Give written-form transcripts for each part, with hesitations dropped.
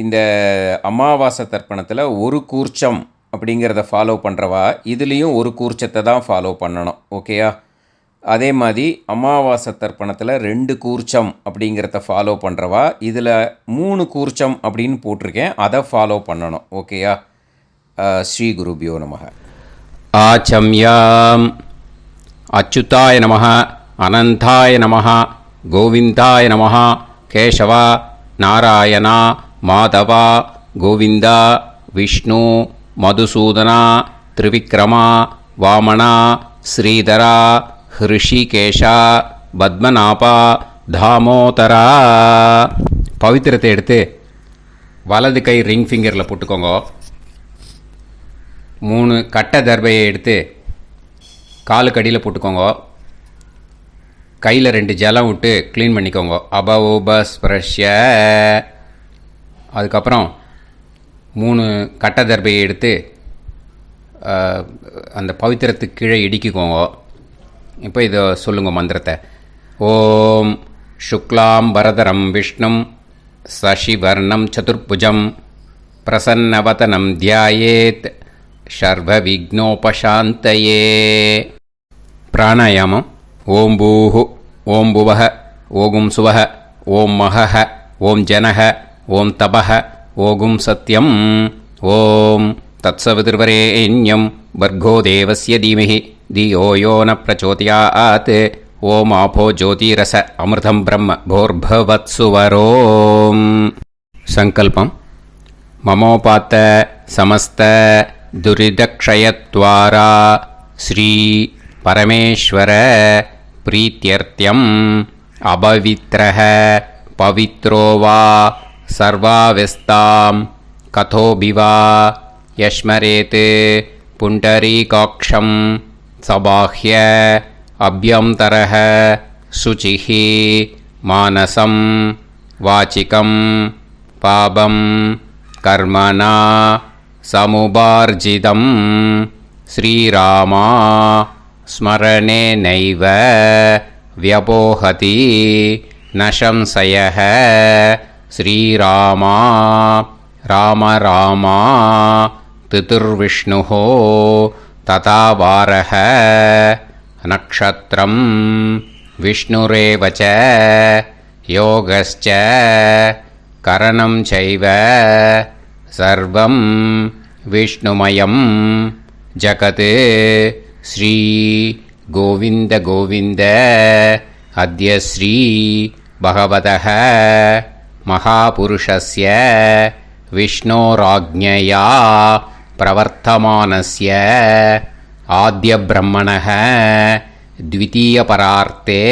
இந்த அமாவாசை தர்ப்பணத்தில் ஒரு கூர்ச்சம் அப்படிங்கிறத ஃபாலோ பண்ணுறவா இதுலேயும் ஒரு கூர்ச்சத்தை தான் ஃபாலோ பண்ணணும். ஓகேயா? அதே மாதிரி அமாவாசை தர்ப்பணத்தில் 2 கூர்ச்சம் அப்படிங்கிறத ஃபாலோ பண்ணுறவா இதில் 3 கூர்ச்சம் அப்படின்னு போட்டிருக்கேன், அதை ஃபாலோ பண்ணணும். ஓகேயா? ஸ்ரீ குருபியோ நமக. ஆச்சம்யாம் அச்சுதாய நமஹ, அனந்தாய நமஹ, கோவிந்தாய நமஹ, கேசவா, நாராயணா, மாதவா, கோவிந்தா, விஷ்ணு, மதுசூதனா, திரிவிக்ரமா, வாமனா, ஸ்ரீதரா, ஹிருஷிகேஷா, பத்மநாபா, தாமோதரா. பவித்திரத்தை எடுத்து வலது கை ரிங் ஃபிங்கரில் போட்டுக்கோங்க. 3 கட்டை தர்பையை எடுத்து காலுக்கடியில் போட்டுக்கோங்க. கையில் 2 ஜலம் விட்டு க்ளீன் பண்ணிக்கோங்க. அபவோபஸ்பிரஷ்ய. அதுக்கப்புறம் 3 கட்டை தர்பையை எடுத்து அந்த பவித்திரத்துக்கு கீழே இடிக்கிக்கோங்க. இப்போ இதை சொல்லுங்க மந்திரத்தை. ஓம் சுக்லாம் வரதரம் விஷ்ணும் சசிவர்ணம் சதுர்புஜம் பிரசன்னவதனம் தியாயேத் சர்வ விக்னோபசாந்தயே. பிராணாயாமம். ஓம் பூஹு, ஓம் புவஹ, ஓகும் சுவஹ, ஓம் மஹஹ, ஓம் ஜனஹ, ஓம் தபஹ, ஓகும் சத்யம். ஓம் தத்சவிதுர்வரேண்யம் வர்கோ தேவஸ்ய தீமஹி தியோ யோ ந பிரச்சோதயாத். ஓம் ஆபோ ஜோதிரச அமிர்தம் பிரம்ம போர்பவத்சுவரோம். சங்கல்பம். மமோபாத்த சமஸ்த துரிதக்ஷயத்வாரா ஸ்ரீ பரமேஸ்வர பிரீத்யர்த்தியம் அபவித்ரஹ பவித்ரோ வா சர்வாவஸ்தாம் கதோபிவா யஸ்மரேத் புண்டரீகாக்ஷம் சபாஹ்ய அப்யந்தரஹ சுசிஹ மானசம் வாசிகம் பாபம் கர்மணா சமுபார்ஜிதம் ஸ்ரீராமா ஸ்மரணேனைவ வ்யபோஹதி நசம்சயஹ. ஸ்ரீராமா ராம ராமா திதிர்விஷ்ணுஹோ ததா வாரஹ. நக்ஷத்ரம் விஷ்ணுரேவச யோகஸ்ச கரணம் சைவ சர்வம் விஷ்ணுமயம் ஜகத். ஸ்ரீ கோவிந்த கோவிந்த அத்ய ஸ்ரீ பகவதः மகாபுருஷஸ்ய விஷ்ணோராஜ்ஞயா பிரவர்த்தமானஸ்ய ஆத்ய பிரம்மணः த்விதீயபரார்த்தே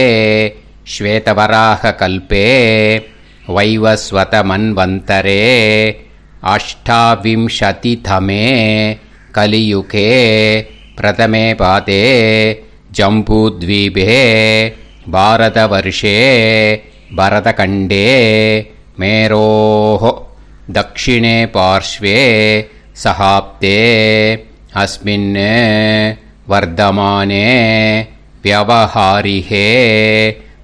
ஸ்வேதவராக கல்பே வைவஸ்வத மன்வந்தரே அஷ்டாவிம்சதிதமே கலியுகே பிரதமே பாதே ஜம்பூத்வீபே பாரதவர்ஷே பரதகண்டே மேரோः தக்ஷிணே பார்ஷ்வே சஹாப்தே அஸ்மின் வர்தமானே व्यवहारिहे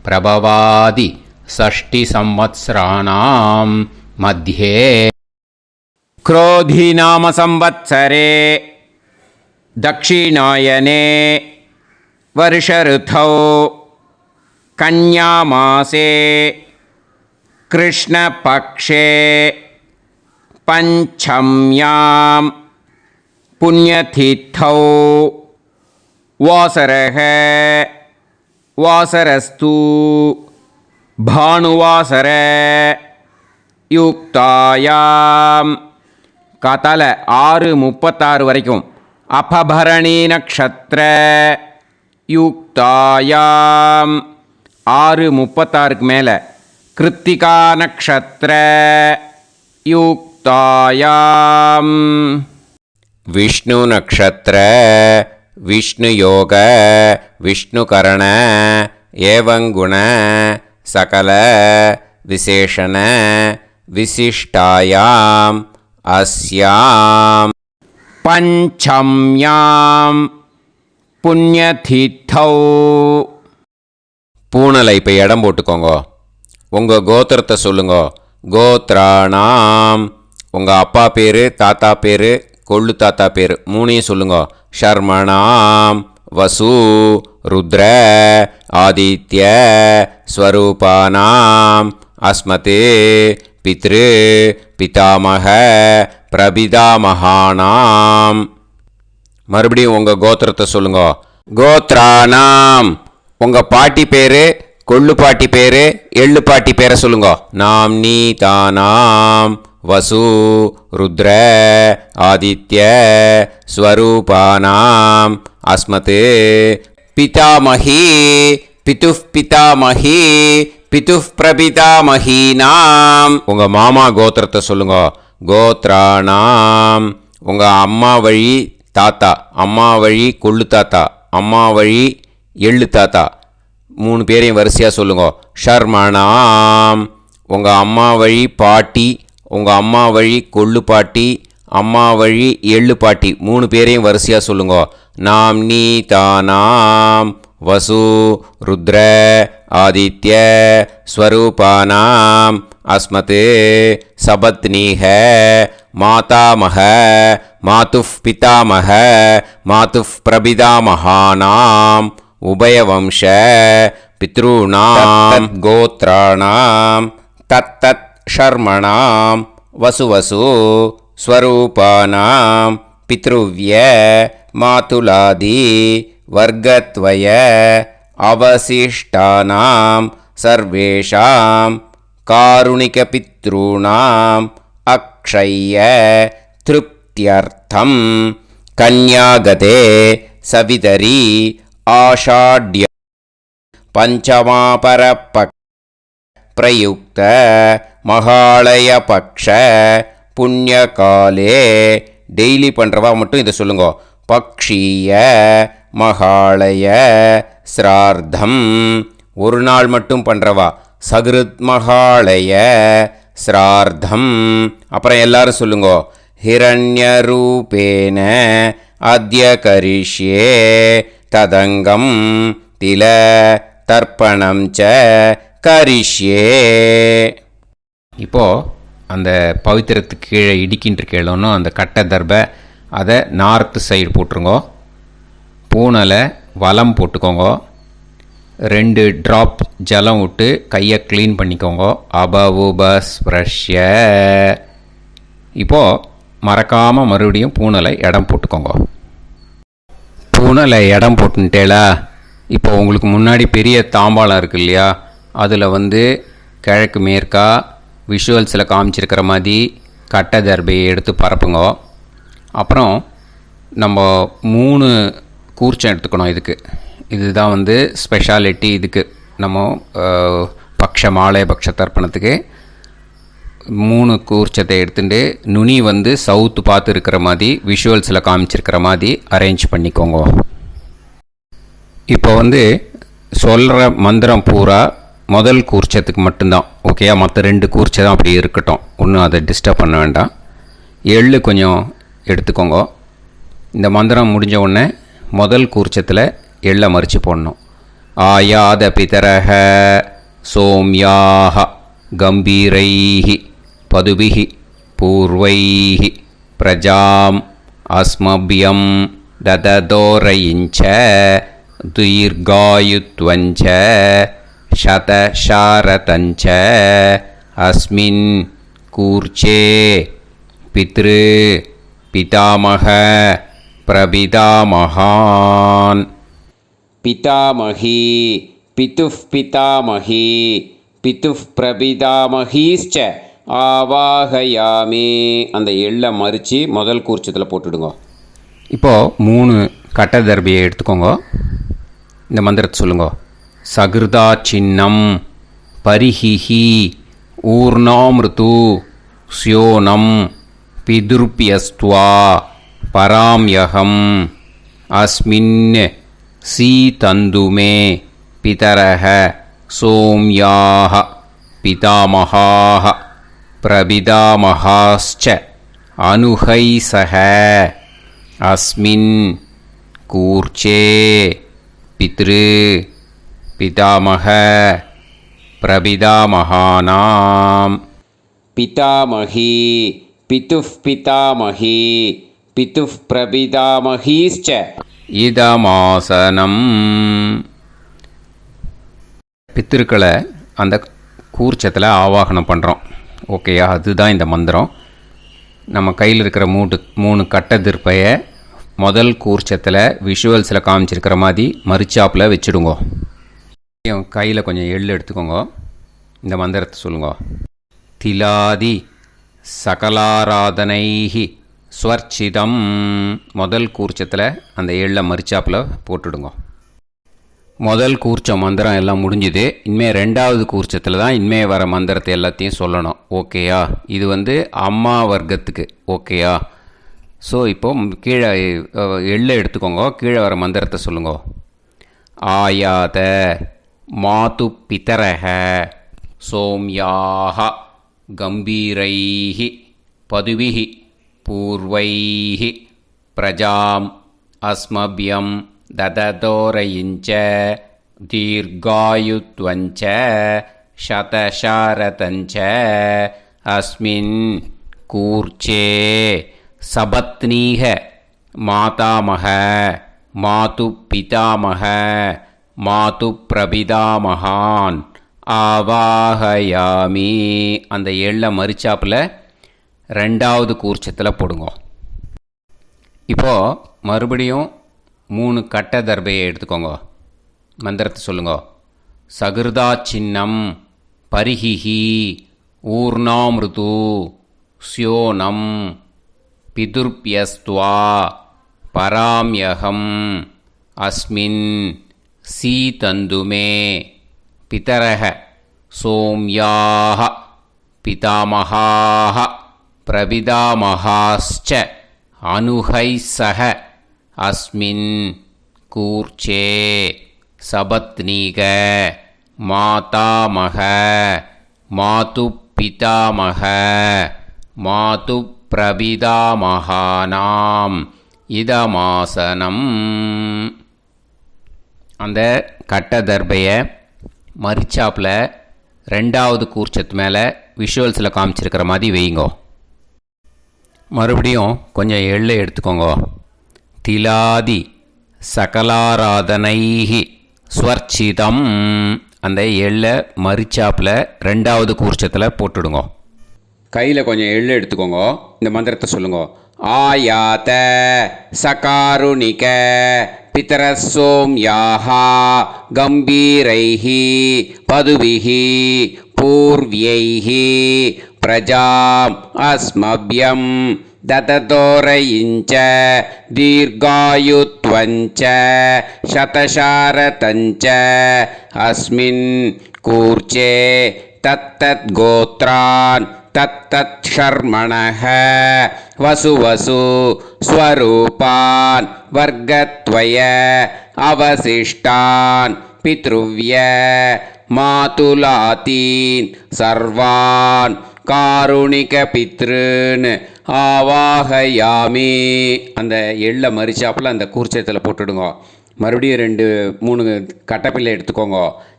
प्रभवादि षष्टि संवत्सराणां मध्ये क्रोधी नाम संवत्सरे दक्षिणायने वर्ष ऋतौ कन्यामासे कृष्णपक्षे पंचम्यां पुण्यतिथौ वासरः वासरस्तु भानुवासर युक्तायां कतल 6:36 வரைக்கும் अपभरणी नक्षत्र युक्तायां 6:36 மேலே कृत्तिका नक्षत्र युक्तायां विष्णु नक्षत्र विष्णुयोग विष्णुकरण एवं गुण सकल विशेषण विशिष्टायाम अस्याम पंचम्याम पुण्यतिथौ. பூனலை இப்போ இடம் போட்டுக்கோங்க. உங்கள் கோத்திரத்தை சொல்லுங்க. கோத்ராணாம். உங்கள் அப்பா பேர், தாத்தா பேர், கொள்ளு தாத்தா பேர் மூணையும் சொல்லுங்க. ஷர்மணாம் வசு ருத்ர ஆதித்ய ஸ்வரூபானாம் அஸ்மதே பித்ரு பிதாமக பிரபிதாமகானாம். மறுபடியும் உங்கள் கோத்திரத்தை சொல்லுங்க. கோத்ரானாம். உங்கள் பாட்டி பேர், கொள்ளு பாட்டி பேர், எள்ளு பாட்டி பேரை சொல்லுங்க. நாம் நீ தானாம் வசு ருத்ர ஆதித்ய ஸ்வரூபானாம் அஸ்மத் பிதாமகி பிதுஃப் பிதாமகி பிதுஃப் பிரபிதாமகீனாம். உங்கள் மாமா கோத்திரத்தை சொல்லுங்க. கோத்ரானாம். உங்கள் அம்மா வழி தாத்தா, அம்மா வழி கொள்ளு தாத்தா, அம்மா வழி எள்ளு தாத்தா மூணு பேரையும் வரிசையாக சொல்லுங்க. ஷர்மணாம். உங்கள் அம்மா வழி பாட்டி, உங்கள் அம்மா வழி கொள்ளு பாட்டி, அம்மா வழி எள்ளு பாட்டி மூணு பேரையும் வரிசையாக சொல்லுங்க. நாம் நீ தானாம் வசு ருத்ர ஆதித்ய ஸ்வரூபானாம் அஸ்மத் சபத்னீஹ மாதாமக மாதுஃப் பிதாமக மாதுஃப் பிரபிதாமகானாம் உபயவம்ச பித்ருணாம் கோத்ராணாம் தத்தத் ஷர்மணாம் வசுவசு ஸ்வரூபானாம் பித்ருவ்ய மாதுலாதி வர்க்கத்வய அவசிஷ்டானாம் சர்வேஷாம் காருணிகபித்ருணாம் அக்ஷய்ய திருப்தியர்த்தம் கன்யாகதே சவிதரி ஆஷாட்ய பஞ்சமாபரபக் பிரயுக்த மகாலய பக்ஷ புண்ணியகாலே. டெய்லி பண்ணுறவா மட்டும் இதை சொல்லுங்க. பக்ஷீய மகாலய ஸ்ரார்த்தம். ஒரு நாள் மட்டும் பண்ணுறவா சகிருத் மகாலய ஸ்ரார்த்தம். அப்புறம் எல்லாரும் சொல்லுங்க. ஹிரண்யரூபேன அத்ய கரிஷ்யே ததங்கம் தில தர்ப்பணம் ச கரிஷ்யே. இப்போது அந்த பவித்திரத்துக்கு கீழே இடிக்கின்ற கீழே அந்த கட்டை தர்பை அதை நார்த்து சைடு போட்டுருங்கோ. பூனலை வலம் போட்டுக்கோங்க. 2 ட்ராப் ஜலம் விட்டு கையை க்ளீன் பண்ணிக்கோங்க. அபவுபஸ்ப்ரஷ்ய. இப்போது மறக்காமல் மறுபடியும் பூனலை இடம் போட்டுக்கோங்க. பூனலை இடம் போட்டுன்ட்டேலா. இப்போ உங்களுக்கு முன்னாடி பெரிய தாம்பாளம் இருக்கு இல்லையா, அதில் கிழக்கு மேற்கா விஷுவல்ஸில் காமிச்சிருக்கிற மாதிரி கட்டை தர்பையை எடுத்து பரப்புங்க. அப்புறம் நம்ம 3 கூர்ச்சம் எடுத்துக்கணும். இதுதான் ஸ்பெஷாலிட்டி. இதுக்கு நம்ம பக்ஷ மாலை பக்ஷ தர்ப்பணத்துக்கு 3 கூர்ச்சத்தை எடுத்துட்டு நுனி சவுத்து பார்த்து இருக்கிற மாதிரி விஷுவல்ஸில் காமிச்சிருக்கிற மாதிரி அரேஞ்ச் பண்ணிக்கோங்க. இப்போ சொல்கிற மந்திரம் பூரா முதல் கூர்ச்சத்துக்கு மட்டும்தான். ஓகேயா? மற்ற 2 கூர்ச்சை தான் அப்படி இருக்கட்டும். ஒன்றும் அதை டிஸ்டர்ப் பண்ண வேண்டாம். எள்ளு கொஞ்சம் எடுத்துக்கோங்க. இந்த மந்திரம் முடிஞ்ச உடனே முதல் கூர்ச்சத்தில் எள்ளை மறித்து போடணும். ஆயாத பிதரஹ சோம்யாக கம்பீரைஹி பதுபிஹி பூர்வைஹி பிரஜாம் அஸ்மபியம் தததோரயிஞ்ச தீர்காயுத்வஞ்ச சதசாரதஞ்ச அஸ்மின் கூர்ச்சே பித்ரு பிதாமக பிரபிதாமகான். பிதாமகி பிதுஃப் பிதாமகி பிதுஃப் பிரபிதாமகீஸ்ச ஆவாகயாமே. அந்த எள்ளை மறித்து முதல் கூர்ச்சத்தில் போட்டுடுங்க. இப்போது 3 கட்டை தர்பையை எடுத்துக்கோங்க. இந்த மந்திரத்தை சொல்லுங்க. சகிருதா சின்னம் பரிஹிஹி ஊர்ணாமிருது ஸ்யோனம் பிதுர்பியஸ்துவா பராம்யகம் அஸ்மின் சீதந்துமே பிதரஹ சோம்யாக பிதாமகாः பிரபிதாமகாஸ்ச அனுஹைசஹ அஸ்மின் கூர்ச்சே பித்ரு பிதாமக பிரபிதாமகானாம். பிதாமகி பிதுஃப் பிதாமகி பிதுஃப் பிரபிதாமகீஸ்ச இதமாசனம். பித்திருக்களை அந்த கூர்ச்சத்தில் ஆவாகனம் பண்ணுறோம். ஓகேயா? அதுதான் இந்த மந்திரம். நம்ம கையில் இருக்கிற மூணு கட்டை திருப்பையை முதல் கூர்ச்சத்தில் விஷுவல்ஸில் காமிச்சிருக்கிற மாதிரி மரிச்சாப்பில் வச்சுடுங்கோ. கையில் கொஞ்சம் எள்ளு எடுத்துக்கோங்க. இந்த மந்திரத்தை சொல்லுங்க. திலாதி சகலாராதனைஹி ஸ்வர்ச்சிதம். முதல் கூர்ச்சத்தில் அந்த எள்ளை மரிச்சாப்பில் போட்டுடுங்க. முதல் கூர்ச்சம் மந்திரம் எல்லாம் முடிஞ்சுது. இனிமேல் ரெண்டாவது கூர்ச்சத்தில் தான் இனிமேல் வர மந்திரத்தை எல்லாத்தையும் சொல்லணும். ஓகேயா? இது அம்மா வர்க்கத்துக்கு. ஓகேயா? ஸோ இப்போது கீழே எள்ளை எடுத்துக்கோங்க. கீழே வர மந்திரத்தை சொல்லுங்க. ஆயாத மாது பிதரஹ சோம்யாக கம்பீரைஹி பதுவிஹி பூர்வைஹி பிரஜாம் அஸ்மபியம் தததோரயிஞ்ச தீர்காயுத்வஞ்ச சதசாரதஞ்ச அஸ்மின் கூர்ச்சே சபத்னீக மாதாமக மாது பிதாமக மாது பிரபிதாமகான் ஆவாஹயாமி. அந்த எள்ளை மரிச்சாப்பில் ரெண்டாவது கூர்ச்சத்தில் போடுங்க. இப்போது மறுபடியும் 3 கட்டை தர்பையை எடுத்துக்கோங்க. மந்திரத்தை சொல்லுங்க. சகிருதா சின்னம் பரிஹிஹி ஊர்ணாமிருது ஸ்யோனம் பிதுர்பியஸ்துவா பராம்யகம் அஸ்மின் சீதந்துமே பிதரஹ சோம்யாக பிதாமகாஹ பிரபிதாமகாஸ்ச அனுஹைசஹ அஸ்மின் கூர்ச்சே சபத்னீக மாதாமக மாது பிதாமக மாது பிரபிதாமகானாம் இதமாசனம். அந்த கட்ட தர்பையை மரிச்சாப்பில் ரெண்டாவது கூர்ச்சத்து மேலே விஷுவல்ஸில் காமிச்சிருக்கிற மாதிரி வைங்கோ. மறுபடியும் கொஞ்சம் எள்ளை எடுத்துக்கோங்க. திலாதி சகலாராதனைஹி ஸ்வர்ச்சிதம். அந்த எள்ளை மரிச்சாப்பில் ரெண்டாவது கூர்ச்சத்தில் போட்டுடுங்க. கையில் கொஞ்சம் எள்ளு எடுத்துக்கோங்க. இந்த மந்திரத்தை சொல்லுங்க. ஆயாத சகாருணிக பிதரசோம்யாஹா கம்பீரைஹி பதுவிஹி பூர்வ்யைஹி பிரஜாம் அஸ்மப்யம் தததோரயிஞ்ச தீர்காயுத்வஞ்ச சதசாரதஞ்ச அஸ்மின் கூர்ச்சே தத்தத் கோத்ரான் தத்தத் ஷர்மணஹ வசு வசு ஸ்வரூபான் வர்க்கத்வய அவசிஷ்டான் பித்ருவ்ய மாதுலாதீன் சர்வான் காருணிக பித்ருன் ஆவாஹயாமி. அந்த எள்ளை மரிச்சாப்பில் அந்த கூர்ச்சத்தில் போட்டுடுங்க. மறுபடியும் 2-3 கட்டப்பிள்ளை எடுத்துக்கோங்க.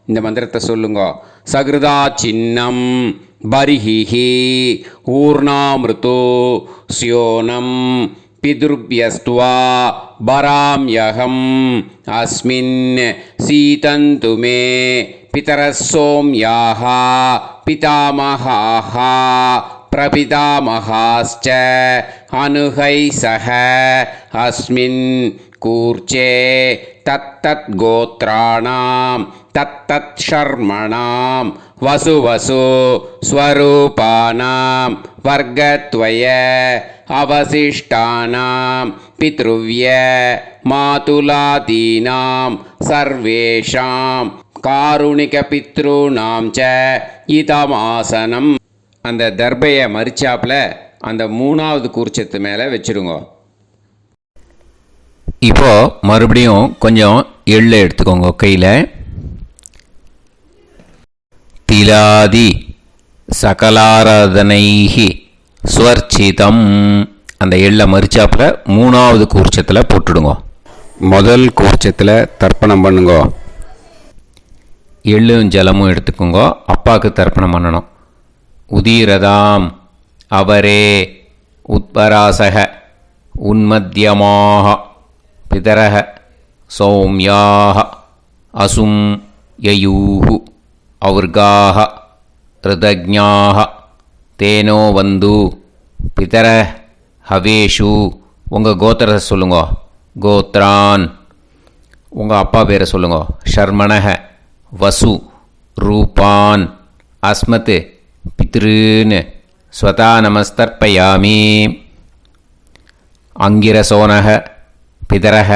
இந்த மந்திரத்தை சொல்லுங்க. சகிருதா சின்னம் பரிஹிஹி ஊர்ணாமிருது ஸ்யோனம் பிதுர்பியஸ்துவா பராம்யகம் அஸ்மின் சீதந்துமே பிதரசோம்யாக பிதாமகாஹ பிரபிதாமகாஸ்ச அனுஹைசஹ அஸ்மின் கூர்ச்சே தத்தத் கோத்ராணாம் தத்தத் ஷர்மணாம் வசு வசு ஸ்வரூபானாம் வர்க்கத்வய அவசிஷ்டானாம் பித்ருவ்ய மாதுலாதீனாம் சர்வேஷாம் காருணிக பித்ருணாம் ச இதமாசனம். அந்த தர்பையை மரிச்சாப்பில் அந்த 3வது கூர்ச்சத்து மேலே வச்சுடுங்க. இப்போது மறுபடியும் கொஞ்சம் எள்ளை எடுத்துக்கோங்க கையில். திலாதி சகலாராதனைஹி ஸ்வர்ச்சிதம். அந்த எள்ளை மரிச்சாப்பில் 3வது கூர்ச்சத்தில் போட்டுடுங்க. முதல் கூர்ச்சத்தில் தர்ப்பணம் பண்ணுங்க. எள்ளும் ஜலமும் எடுத்துக்கோங்க. அப்பாவுக்கு தர்ப்பணம் பண்ணணும். உதீரதாம் அவரே உத்பராசக உன்மத்யமாக பிதரக சௌம்யாக அசும் யயூஹு அவுர்காக ரிதஜ்ஞாக தேனோ வந்து பிதர ஹவேஷு. உங்கள் கோத்திரத்தை சொல்லுங்க. கோத்ரான் உங்கள் அப்பா பேரை சொல்லுங்க. ஷர்மணக வசு ரூபான் அஸ்மத் பித்ருன்னு ஸ்வதா நமஸ்தர்ப்பயாமி. அங்கிரசோனக பிதரக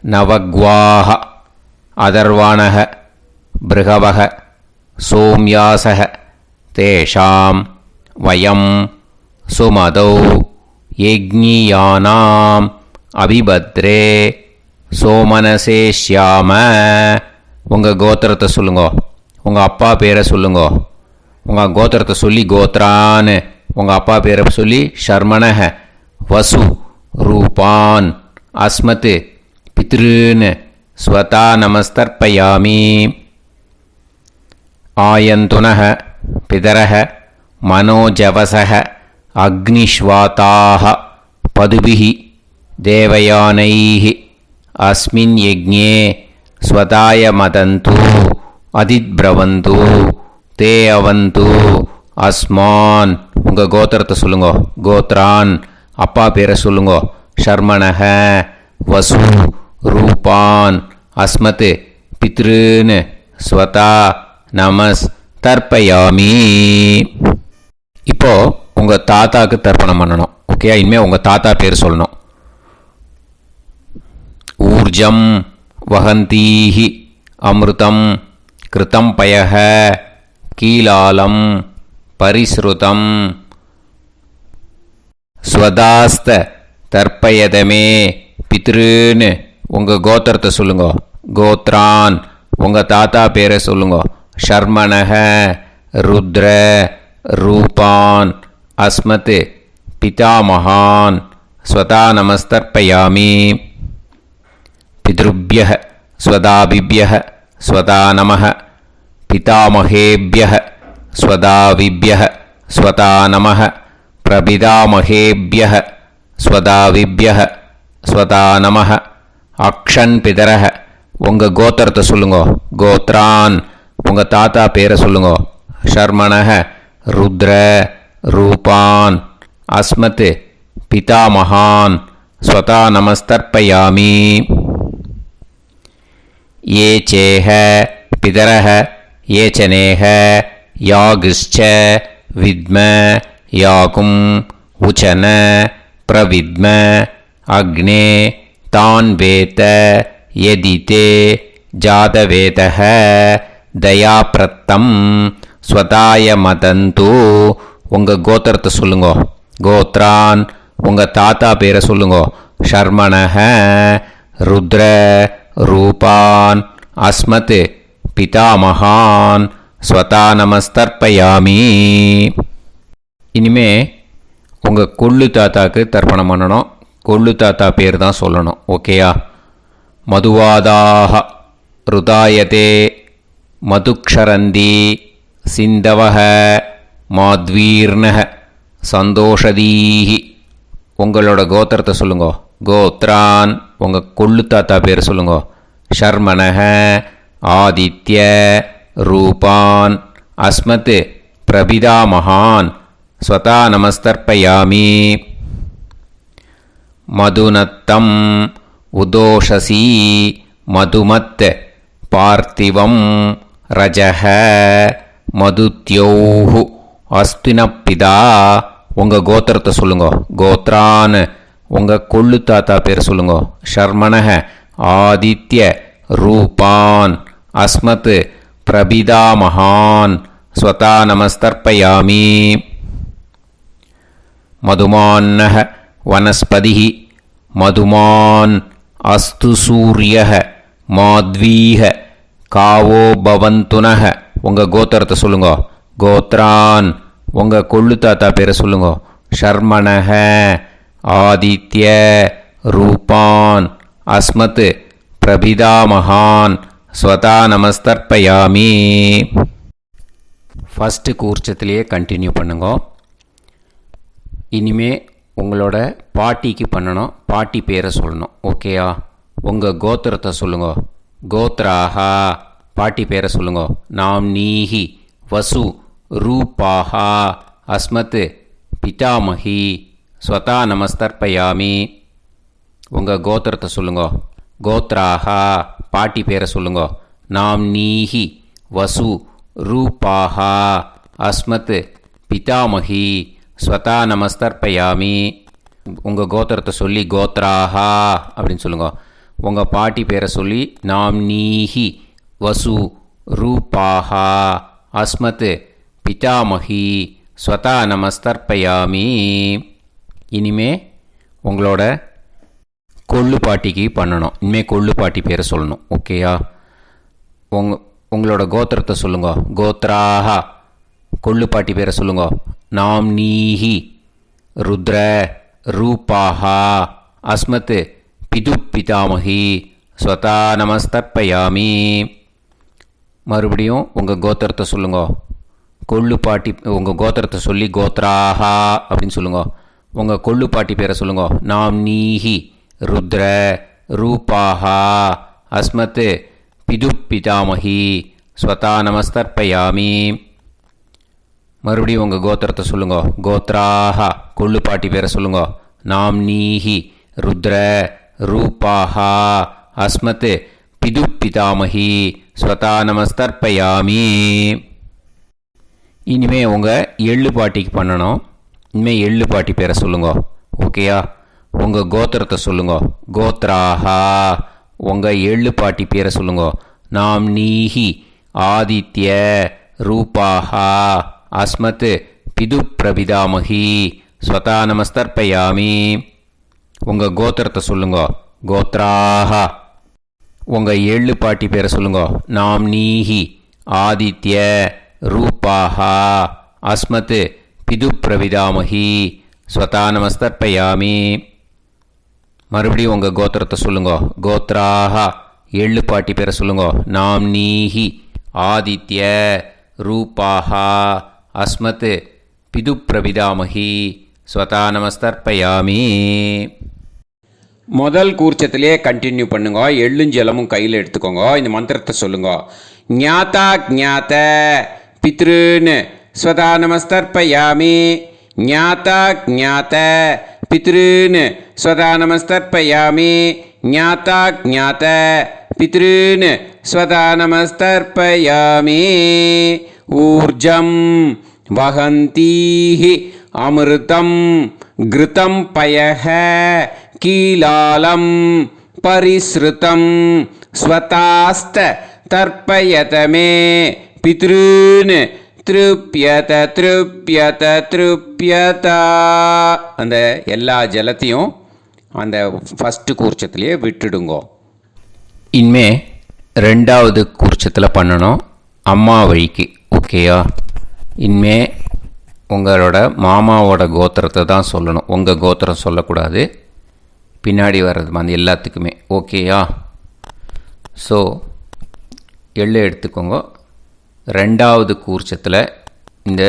நவக்வாக அதர்வாணக பிருகவக சோம்யாசக தேஷாம் வயம் சுமதௌ யஜ்ஞியானாம் அபிபத்ரே சோமனசேஷ்யாம. உங்கள் கோத்திரத்தை சொல்லுங்க. உங்கள் அப்பா பேரை சொல்லுங்க. உங்கள் கோத்திரத்தை சொல்லி கோத்ரான்னு உங்கள் அப்பா பேரை சொல்லி ஷர்மணக வசு ரூபான் அஸ்மத் பித்ருன்னு ஸ்வதா நமஸ்தர்ப்பயாமி. ஆயந்துனக பிதரக மனோஜவசக அக்னிஷ்வாதாக பதுபிஹி தேவயானைஹி அஸ்மின் யஜ்ஞே ஸ்வதாய மதந்து அதித்பிரவந்து தே அவது அஸ்மான். உங்கள் கோத்திரத்தை சொல்லுங்க. கோத்ரான் அப்பா பேரை சொல்லுங்க. ஷர்மணக வசு ரூபான் அஸ்மத் பித்ருன்னு ஸ்வதா நமஸ் தர்ப்பயாமி. இப்போது உங்கள் தாத்தாவுக்கு தர்ப்பணம் பண்ணணும். ஓகே, இனிமேல் உங்கள் தாத்தா பேர் சொல்லணும். ஊர்ஜம் வஹந்தீஹி அமிர்தம் கிருதம் பயஹ கீலாலம் பரிஸ்ருதம் ஸ்வதாஸ்த தர்ப்பயதமே பித்ருன்னு உங்கள் கோத்திரத்தை சொல்லுங்க. கோத்ரான் உங்கள் தாத்தா பேரை சொல்லுங்க. ஷர்மணக ருத்ர ரூபான் அஸ்மத் பிதாமகான் ஸ்வதா நமஸ்தர்ப்பயாமி. பித்ருப்யः ஸ்வதாபிப்யः ஸ்வதா நமः பிதாமகேப்யः ஸ்வதாவிப்யः ஸ்வதா நமः பிரபிதாமகேப்யः ஸ்வதாவிப்யः ஸ்வதா நமः. அக்ஷன் பிதரக உங்கள் கோத்திரத்தை சொல்லுங்க. கோத்ரான் உங்கள் தாத்தா பேரை சொல்லுங்க. ஷர்மணக ருத்ர ரூபான் அஸ்மத் பிதாமகான் ஸ்வதா நமஸ்தர்ப்பயாமி. ये चेह पितरः ये चनेह यागश्च विद्म याकुं उचन प्रविद्म अग्ने तान् वेत यदिते जातवेतः दयाप्रत्तं स्वताय मदन्तु. உங்கள் கோத்திரத்தை சொல்லுங்க. கோத்ரான் உங்கள் தாத்தா பேரை சொல்லுங்க. ஷர்மணக ருத்ர ரூபான் அஸ்மத் பிதாமகான் ஸ்வதா நமஸ்தர்ப்பயாமி. இனிமே உங்கள் கொள்ளு தாத்தாக்கு தர்ப்பணம் பண்ணணும். கொள்ளு தாத்தா பேர் தான் சொல்லணும். ஓகேயா? மதுவாதாக ருதாயதே மதுக்ஷரந்தி சிந்தவக மாத்வீர்ணக சந்தோஷதீஹி. உங்களோட கோத்திரத்தை சொல்லுங்க. கோத்ரான் உங்கள் கொள்ளு தாத்தா பேர் சொல்லுங்க. ஷர்மணக ஆதித்ய ரூபான் அஸ்மத் பிரபிதாமகான் ஸ்வதா நமஸ்தர்ப்பயாமி. மதுநத்தம் உதோஷசி மதுமத் பார்த்திவம் ரஜஹ மதுத்யோஹு அஸ்தினப்பிதா. உங்கள் கோத்திரத்தை சொல்லுங்க. கோத்ரான் உங்கள் கொள்ளு தாத்தா பேர் சொல்லுங்க. ஷர்மணக ஆதித்ய ரூபான் அஸ்மத் பிரபிதாமகான் ஸ்வதா நமஸ்தர்ப்பயாமி. மதுமான்னஹ வனஸ்பதிஹி மதுமான் அஸ்து சூரியஹ மாத்வீஹ காவோ பவந்துனஹ. உங்கள் கோத்திரத்தை சொல்லுங்க. கோத்ரான் உங்கள் கொள்ளு தாத்தா பேரை சொல்லுங்க. ஷர்மணக ஆதித்ய ரூபான் அஸ்மத் பிரபிதாமகான் ஸ்வதா நமஸ்தர்ப்பயாமி. ஃபஸ்ட்டு கூர்ச்சத்திலேயே கண்டினியூ பண்ணுங்க. இனிமே உங்களோட பாட்டிக்கு பண்ணணும், பாட்டி பேரை சொல்லணும். ஓகேயா? உங்கள் கோத்திரத்தை சொல்லுங்க. கோத்ராஹா, பாட்டி பேரை சொல்லுங்க. நாம் நீஹி வசு ரூபாஹா அஸ்மத் பிதாமஹி ஸ்வதா நமஸ்தர்ப்பயாமி. உங்கள் கோத்திரத்தை சொல்லுங்க. கோத்ராஹா, பாட்டி பேரை சொல்லுங்க. நாம் நீஹி வசு ரூபாஹா அஸ்மத் பிதாமஹி ஸ்வதா நமஸ்தர்ப்பயாமி. உங்கள் கோத்திரத்தை சொல்லி கோத்ராஹா அப்படின்னு சொல்லுங்க. உங்கள் பாட்டி பேரை சொல்லி நாம் நீஹி வசு ரூபாஹா அஸ்மத் பிதாமஹி ஸ்வதா நமஸ்தர்ப்பயாமி. இனிமே உங்களோட கொள்ளு பாட்டிக்கு பண்ணணும். இனிமேல் கொள்ளு பாட்டி பேரை சொல்லணும். ஓகேயா? உங்களோட கோத்திரத்தை சொல்லுங்க. கோத்ராஹா, கொள்ளு பாட்டி பேரை சொல்லுங்க. நாம் நீஹி ருத்ர ரூபாஹா அஸ்மத் பிது பிதாமஹி ஸ்வதா நமஸ்தர்ப்பயாமி. மறுபடியும் உங்கள் கோத்திரத்தை சொல்லுங்க. கொள்ளு பாட்டி உங்கள் கோத்திரத்தை சொல்லி கோத்ராஹா அப்படின்னு சொல்லுங்க. உங்கள் கொள்ளு பாட்டி பேரை சொல்லுங்க. நாம் நீஹி ருத்ர ரூபாஹா அஸ்மத் பிது பிதாமஹி ஸ்வதா நமஸ்தர்ப்பயாமி. மறுபடியும் உங்கள் கோத்திரத்தை சொல்லுங்க. கோத்ராஹா, கொள்ளு பாட்டி பேரை சொல்லுங்க. நாம் நீஹி ருத்ர ரூபாஹா அஸ்மத் பிது பிதாமஹி ஸ்வதா நமஸ்தர்ப்பயாமி. இனிமே உங்கள் எள்ளு பாட்டிக்கு பண்ணணும். இனிமேல் எள்ளு பாட்டி பேரை சொல்லுங்க. ஓகேயா? உங்கள் கோத்திரத்தை சொல்லுங்க. கோத்ராஹா, உங்கள் எள்ளு பாட்டி பேரை சொல்லுங்க. நாம் நீஹி ஆதித்ய ரூபாஹா அஸ்மத் பிது பிரபிதாமஹி ஸ்வதா நமஸ்தர்ப்பயாமி. உங்கள் கோத்திரத்தை சொல்லுங்க. கோத்ராஹா, உங்கள் எள்ளு பாட்டி பேரை சொல்லுங்க. நாம் நீஹி ஆதித்ய ரூபாஹா அஸ்மத் பிது பிரபிதாமஹி ஸ்வதா நமஸ்தர்ப்பயாமி. மறுபடியும் உங்கள் கோத்திரத்தை சொல்லுங்க. கோத்ராஹா, எள்ளு பாட்டி பேரை சொல்லுங்க. நாம் நீஹி ஆதித்ய ரூபாஹா அஸ்மத் பிது பிரபிதாமஹி ஸ்வதா நமஸ்தர்ப்பயாமி. முதல் கூர்ச்சத்திலே கண்டினியூ பண்ணுங்க. எள்ளும் ஜலமும் கையில் எடுத்துக்கோங்க. இந்த மந்திரத்தை சொல்லுங்க. ஞாதா ஜ்ஞாத பித்ருன்னு ஸ்வதா நமஸ்தர்ப்பயாமி. ஞாதா ஜ்ஞாத பித்ருன்னு ஸ்வதா நமஸ்தர்ப்பயாமி. ஞாதா ஜ்ஞாத பித்ருன்னு ஸ்வதா நமஸ்தர்ப்பயாமி. ஊர்ஜம் வஹந்தீஹி அமிர்தம் கிருதம் பயஹ கீலாலம் பரிஸ்ருதம் ஸ்வதாஸ்த தர்ப்பயதமே பித்ருன்னு திருப்யத திருப்யத திருப்யதா. அந்த எல்லா ஜலத்தையும் அந்த ஃபஸ்ட்டு கூர்ச்சத்திலேயே விட்டுடுங்கோ. இனிமே ரெண்டாவது கூர்ச்சத்தில் பண்ணணும், அம்மா வழிக்கு. ஓகேயா? இனிமே உங்களோட மாமாவோட கோத்திரத்தை தான் சொல்லணும். உங்கள் கோத்திரம் சொல்லக்கூடாது. பின்னாடி வர்றது அந்த எல்லாத்துக்குமே. ஓகேயா? ஸோ எள்ளு எடுத்துக்கோங்க. ரெண்டாவது கூர்ச்சத்தில் இந்த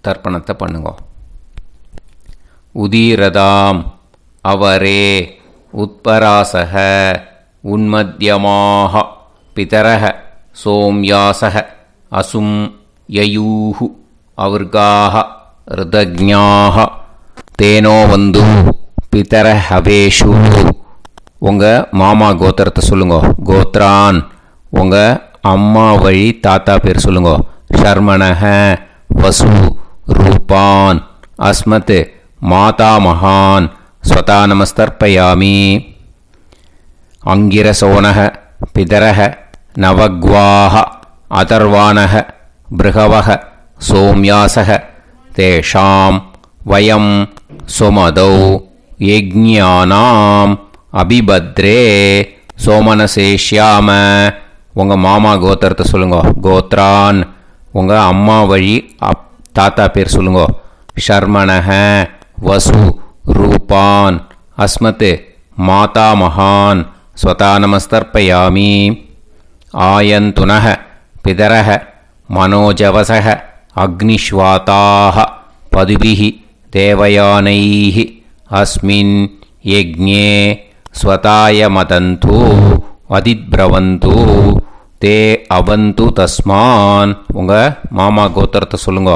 தர்ப்பணத்தை பண்ணுங்க. உதீரதாம் அவரே உத்பராசக உன்மத்யமாக பிதரக சோம்யாசக அசும் யயூஹு அவர்காக ருதஜ்ஞாக தேனோ வந்து பிதர ஹவேஷு. உங்கள் மாமா கோத்திரத்தை சொல்லுங்க. கோத்ரான், உங்கள் அம்மா வழி தாத்தா பேர் சொல்லுங்க. ஷர்மணஹ வசு ரூபான் அஸ்மத் மாதா மகான் ஸ்வதா நமஸ்தர்ப்பயாமி. அங்கிரசோனஹ பிதரஹ நவக்வாஹ அதர்வாணஹ பிருகவஹ சோம்யாசஹ தேஷாம் வயம் சுமதௌ யஜ்ஞானாம் அபிபத்ரே சோமனசேஷ்யாம. உங்கள் மாமா கோத்திரத்தை சொல்லுங்க. கோத்ரான், உங்கள் அம்மா வழி தாத்தா பேர் சொல்லுங்க. ஷர்மணஹ வசு ரூபான் அஸ்மத் மாதா மகான் ஸ்வதா நமஸ்தர்ப்பயாமி. ஆயந்துனஹ பிதரஹ மனோஜவசஹ அக்னிஷ்வாதாக பதுபிஹி தேவயானைஹி அஸ்மின் யஜ்ஞே ஸ்வதாய மதந்து அதிப்ரவந்து தே அவந்து தஸ்மான். உங்கள் மாமா கோத்திரத்தை சொல்லுங்க.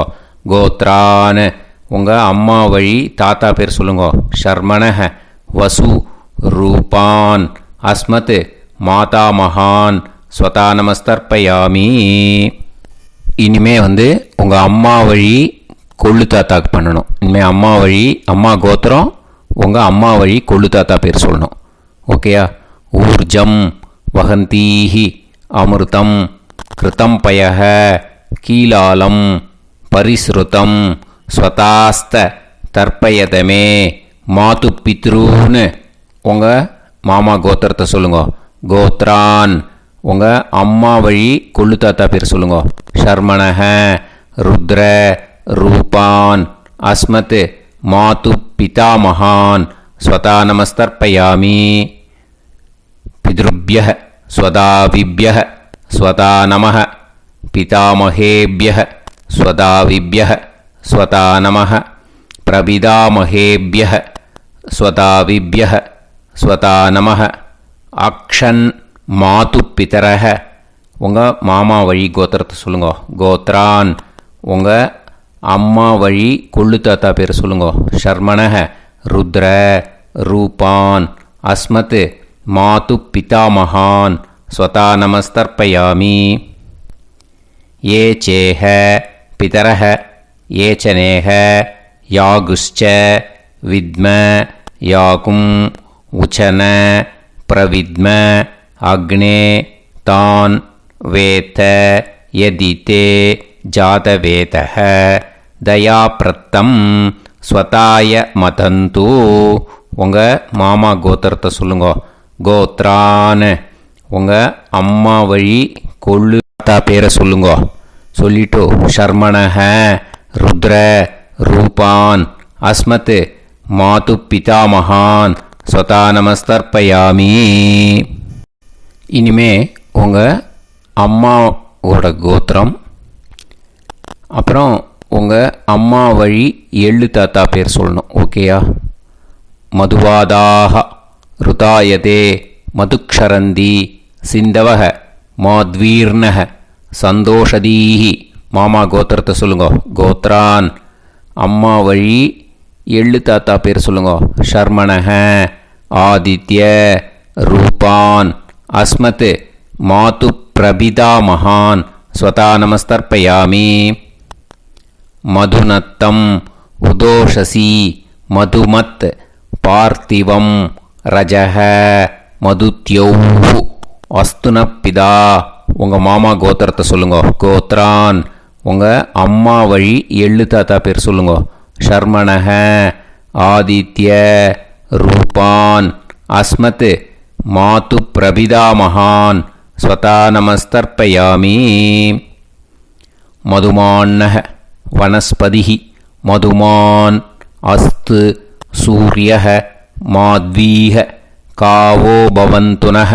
கோத்ரான் உங்கள் அம்மா வழி தாத்தா பேர் சொல்லுங்க. ஷர்மணஹ வசு ரூபான் அஸ்மத் மாதா மகான் ஸ்வதா நமஸ்தர்ப்பயாமி. இனிமே உங்கள் அம்மா வழி கொள்ளு தாத்தாக்கு பண்ணணும். இனிமேல் அம்மா வழி அம்மா கோத்திரம் உங்கள் அம்மா வழி கொள்ளு தாத்தா பேர் சொல்லணும். ஓகேயா? ஊர்ஜம் வகந்தீஹி அமிர்தம் கிருதம் பயஹ கீலாலம் பரிஸ்ருதம் ஸ்வதாஸ்த தர்ப்பயதமே மாது பித்ரூன்னு உங்கள் மாமா கோத்திரத்தை சொல்லுங்க. கோத்ரான் உங்கள் அம்மா வழி கொள்ளு தாத்தா பேர் சொல்லுங்க. ஷர்மணஹ ருத்ர ரூபான் அஸ்மத் மாது பிதாமகான் ஸ்வதா நமஸ்தர்ப்பயாமி. பித்ருப்யஹ ஸ்வதாவிப்யஹ ஸ்வதா நமஹ பிதாமகேப்யஹ ஸ்வதாவிப்யஹ ஸ்வதா நமஹ பிரபிதாமகேப்யஹ ஸ்வதாவிப்யஹ ஸ்வதா நமஹ. அக்ஷன் மாது பிதரஹ உங்கள் மாமா வழி கோத்திரத்தை சொல்லுங்க. கோத்ரான் உங்கள் அம்மா வழி கொள்ளு தாத்தா பேர் சொல்லுங்க. ஷர்மணஹ ருத்ர ரூபான் அஸ்மத் மாது பிதாமகான் ஸ்வதா நமஸ்தர்ப்பயாமி. ஏ சேஹ பிதரஹ ஏ சனேஹ யாகுஷ்ச வித்ம யாகும் உச்சன பிரவித்ம அக்னே தான் வேத யதிதே ஜாதவேதஹ தயாப்ரத்தம் ஸ்வதாய மதந்து. உங்கள் மாமா கோத்திரத்தை சொல்லுங்க. கோத்ரான் உங்கள் அம்மா வழி கொள்ளு தாத்தா பேரை சொல்லுங்க. சொல்லிட்டு ஷர்மணஹ ருத்ர ரூபான் அஸ்மத் மாது பிதாமகான் ஸ்வதா நமஸ்தர்ப்பயாமி. இனிமே உங்கள் அம்மாவோட கோத்திரம் அப்புறம் உங்கள் அம்மா வழி எள்ளு தாத்தா பேர் சொல்லணும். ஓகேயா? மதுவாதாக ருதாயதே மதுக்ஷரந்தி சிந்தவக மாத்வீர்ணக சந்தோஷதீஹி. மாமா கோத்திரத்தை சொல்லுங்க. கோத்ரான் அம்மா வழி எள்ளு தாத்தா பேர் சொல்லுங்க. ஷர்மணஹ ஆதித்ய ரூபான் அஸ்மத் மாது பிரபிதாமகான் ஸ்வதா நமஸ்தர்ப்பயாமி. மதுநத்தம் உதோஷசி மதுமத் பார்த்திவம் ரஜஹ மதுத்யௌஹு அஸ்துனப்பிதா. உங்கள் மாமா கோத்திரத்தை சொல்லுங்க. கோத்ரான் உங்கள் அம்மா வழி எள்ளு தாத்தா பேர் சொல்லுங்க. ஷர்மணஹ ஆதித்ய ரூபான் அஸ்மத் மாது பிரபிதாமகான் ஸ்வதா நமஸ்தர்ப்பயாமி. மதுமான்னஹ வனஸ்பதிஹி மதுமான் அஸ்து சூரியஹ மாத்வீஹ காவோ பவந்துனஹ.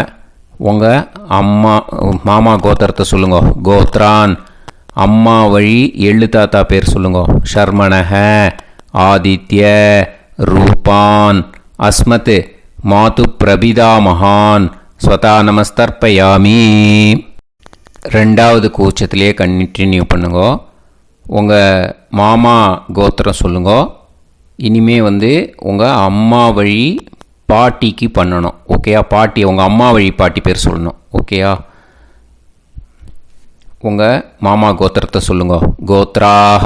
உங்கள் மாமா கோத்திரத்தை சொல்லுங்க. கோத்ரான் அம்மா வழி எள்ளு தாத்தா பேர் சொல்லுங்க. ஷர்மணஹ ஆதித்ய ரூபான் அஸ்மத் மாது பிரபிதாமகான் ஸ்வதா நமஸ்தர்ப்பயாமி. ரெண்டாவது கூச்சத்திலே கண்டினியூ பண்ணுங்க. உங்கள் மாமா கோத்திரம் சொல்லுங்க. இனிமே உங்கள் அம்மா வழி பாட்டிக்கு பண்ணணும். ஓகேயா? பாட்டி உங்கள் அம்மா வழி பாட்டி பேர் சொல்லணும். ஓகேயா? உங்கள் மாமா கோத்திரத்தை சொல்லுங்க. கோத்ராக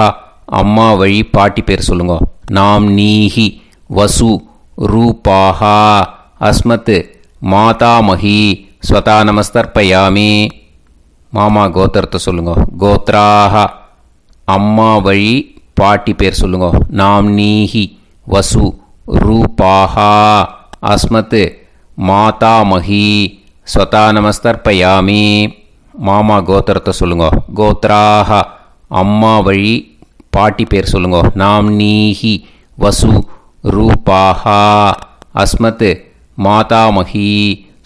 அம்மா வழி பாட்டி பேர் சொல்லுங்க. நாம் நீஹி வசு ரூபாஹா அஸ்மத் மாதாமஹி ஸ்வதா நமஸ்தர்ப்பயாமி. மாமா கோத்திரத்தை சொல்லுங்க. கோத்ராக அம்மா வழி பாட்டி பேர் சொல்லுங்க. நாம் நீஹி வசு ரூபாஹா அஸ்மத் மாதாமஹி ஸ்வதா நமஸ்தர்ப்பயாமி. மாமா கோத்திரத்தை சொல்லுங்க. கோத்ராக அம்மா வழி பாட்டி பேர் சொல்லுங்க. நாம் நீஹி வசு ரூபாஹா அஸ்மத் மாதாமஹி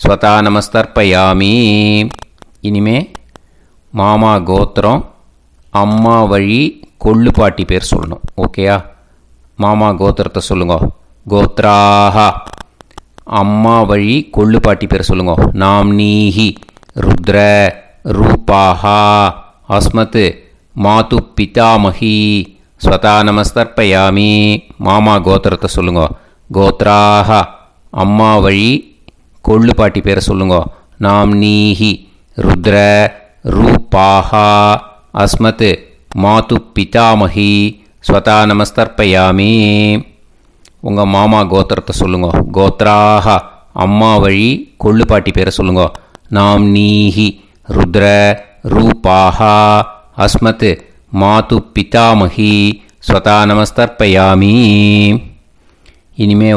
ஸ்வதா நமஸ்தர்ப்பயாமி. இனிமே மாமா கோத்திரம் அம்மா வழி கொள்ளு பாட்டி பேர் சொல்லணும். ஓகேயா? மாமா கோத்திரத்தை சொல்லுங்க. கோத்ராஹா. அம்மா வழி கொள்ளு பாட்டி பேர் சொல்லுங்க. நாம்னீஹி ருத்ர ரூபாஹா அஸ்மத் மாது பிதாமஹி ஸ்வதா நமஸ்தர்ப்பயாமி. மாமா கோத்திரத்தை சொல்லுங்க. கோத்ராஹா. அம்மா வழி கொள்ளு பாட்டி பேரை சொல்லுங்க. நாம்னீஹி ருத்ர ரூபாஹா அஸ்மத் மாது பிதாமஹி ஸ்வதா நமஸ்தர்ப்பயாமி. உங்கள் மாமா கோத்திரத்தை சொல்லுங்க. கோத்ராஹா. அம்மா வழி கொள்ளு பாட்டி பேரை சொல்லுங்க. நாம்னீஹி ருத்ர ரூபாஹா அஸ்மத் மாது பிதாமஹி ஸ்வதா நமஸ்தர்ப்பயாமி. இனிமே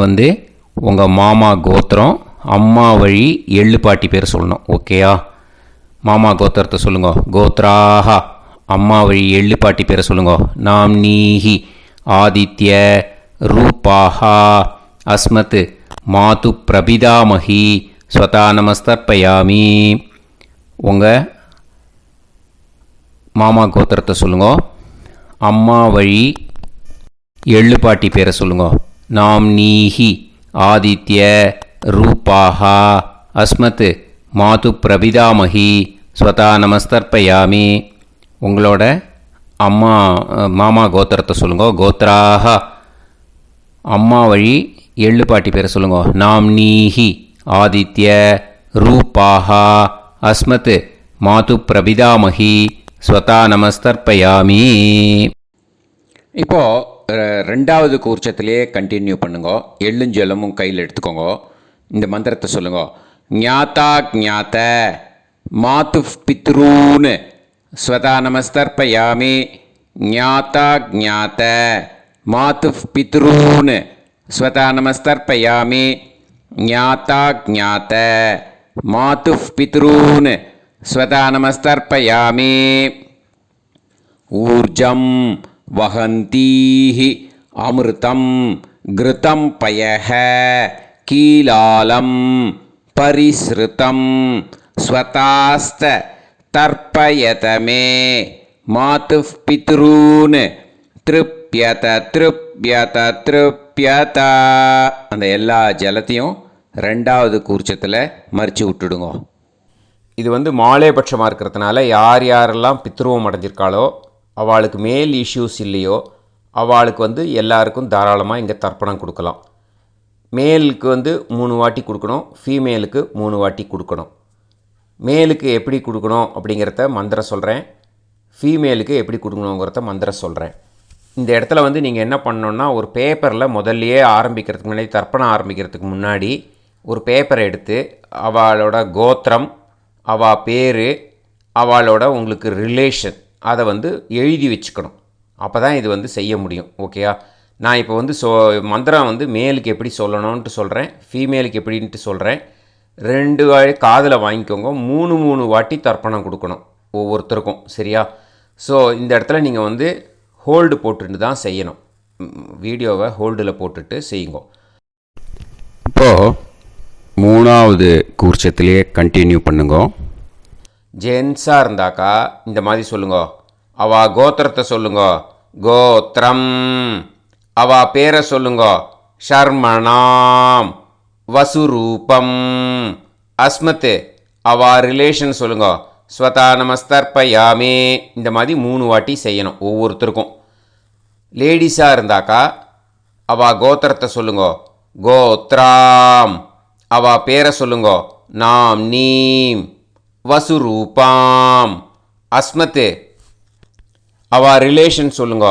உங்கள் மாமா கோத்திரம் அம்மா வழி எள்ளு பாட்டி பேர் சொல்லணும். ஓகேயா? மாமா கோத்திரத்தை சொல்லுங்க. கோத்ராஹா. அம்மா வழி எள்ளு பாட்டி பேரை சொல்லுங்க. நாம்னீஹி ஆதித்ய ரூபாஹா அஸ்மத் மாது பிரபிதாமஹி ஸ்வதா நமஸ்தர்ப்பயாமி. உங்கள் மாமா கோத்திரத்தை சொல்லுங்க. அம்மா வழி எள்ளு பாட்டி பேரை சொல்லுங்க. நாம்னீஹி ஆதித்ய ரூபாஹா அஸ்மத் மாது பிரபிதாமஹி ஸ்வதா நமஸ்தர்ப்பயாமி. உங்களோட மாமா கோத்திரத்தை சொல்லுங்க. கோத்ராஹா. அம்மா வழி எள்ளு பாட்டி பேரை சொல்லுங்க. நாம்னீஹி ஆதித்ய ரூபாஹா அஸ்மத் மாது பிரபிதாமஹி ஸ்வதா நமஸ்தர்ப்பயாமி. இப்போது ரெண்டாவது கூர்ச்சத்திலே கண்டினியூ பண்ணுங்க. எள்ளும் ஜலமும் கையில் எடுத்துக்கோங்க. இந்த மந்திரத்தை சொல்லுங்க. ஞாதா ஞாத மாது பித்ரூன் ஸ்வதா நமஸ்தர்ப்பயாமி. ஞாதா ஞாத மாது பித்ரூன் ஸ்வதா நமஸ்தர்ப்பயாமி. ஞாதா ஞாத மாது பித்ரூன் ஸ்வதா நமஸ்தர்ப்பயாமி. ஊர்ஜம் வஹந்தீஹி அமிர்தம் கிருதம் பயஹ கீலாலம் பரிஸ்ருதம் ஸ்வதாஸ்த தர்ப்பயதமே மாதுஃப் பித்ரூன் திருப்யத திருப்யத திருப்யத. அந்த எல்லா ஜலத்தையும் ரெண்டாவது கூர்ச்சத்தில் மறித்து விட்டுடுங்க. இது மாலேபட்சமாக இருக்கிறதுனால யார் யாரெல்லாம் பித்ருவம் அடைஞ்சிருக்காளோ அவளுக்கு மேல் இஷ்யூஸ் இல்லையோ அவளுக்கு எல்லாருக்கும் தாராளமாக இங்கே தர்ப்பணம் கொடுக்கலாம். மேலுக்கு 3 வாட்டி கொடுக்கணும், ஃபீமேலுக்கு 3 வாட்டி கொடுக்கணும். மேலுக்கு எப்படி கொடுக்கணும் அப்படிங்கிறத மந்திரம் சொல்கிறேன், ஃபீமேலுக்கு எப்படி கொடுக்கணுங்கிறத மந்திரம் சொல்கிறேன். இந்த இடத்துல நீங்கள் என்ன பண்ணணுன்னா, ஒரு பேப்பரில் முதல்லையே ஆரம்பிக்கிறதுக்கு முன்னாடி, தர்ப்பணம் ஆரம்பிக்கிறதுக்கு முன்னாடி ஒரு பேப்பரை எடுத்து அவளோட கோத்திரம், அவள் பேர், அவளோட உங்களுக்கு ரிலேஷன் அதை எழுதி வச்சுக்கணும். அப்போ தான் இது செய்ய முடியும். ஓகேயா? நான் இப்போ மந்திரம் மேலுக்கு எப்படி சொல்லணும்ன்ட்டு சொல்கிறேன், ஃபீமேலுக்கு எப்படின்ட்டு சொல்கிறேன். 2 காதில் வாங்கிக்கோங்க. 3 வாட்டி தர்ப்பணம் கொடுக்கணும் ஒவ்வொருத்தருக்கும். சரியா? ஸோ இந்த இடத்துல நீங்கள் ஹோல்டு போட்டுட்டு தான் செய்யணும். வீடியோவை ஹோல்டில் போட்டுட்டு செய்யுங்க. இப்போது 3வது கூர்ச்சத்திலேயே கண்டினியூ பண்ணுங்க. ஜென்ஸாக இருந்தாக்கா இந்த மாதிரி சொல்லுங்க. அவா கோத்திரத்தை சொல்லுங்க. கோத்திரம். அவா பேரை சொல்லுங்க. ஷர்மணாம் வசுரூபம் அஸ்மத். அவா ரிலேஷன் சொல்லுங்க. ஸ்வதா நமஸ்தர்ப்பயாமி. இந்த மாதிரி 3 வாட்டி செய்யணும் ஒவ்வொருத்தருக்கும். லேடிஸாக இருந்தாக்கா அவா கோத்திரத்தை சொல்லுங்க. கோத்ராம். அவா பேரை சொல்லுங்க. நாம் நீம் வசுரூபாம் அஸ்மத். அவா ரிலேஷன் சொல்லுங்க.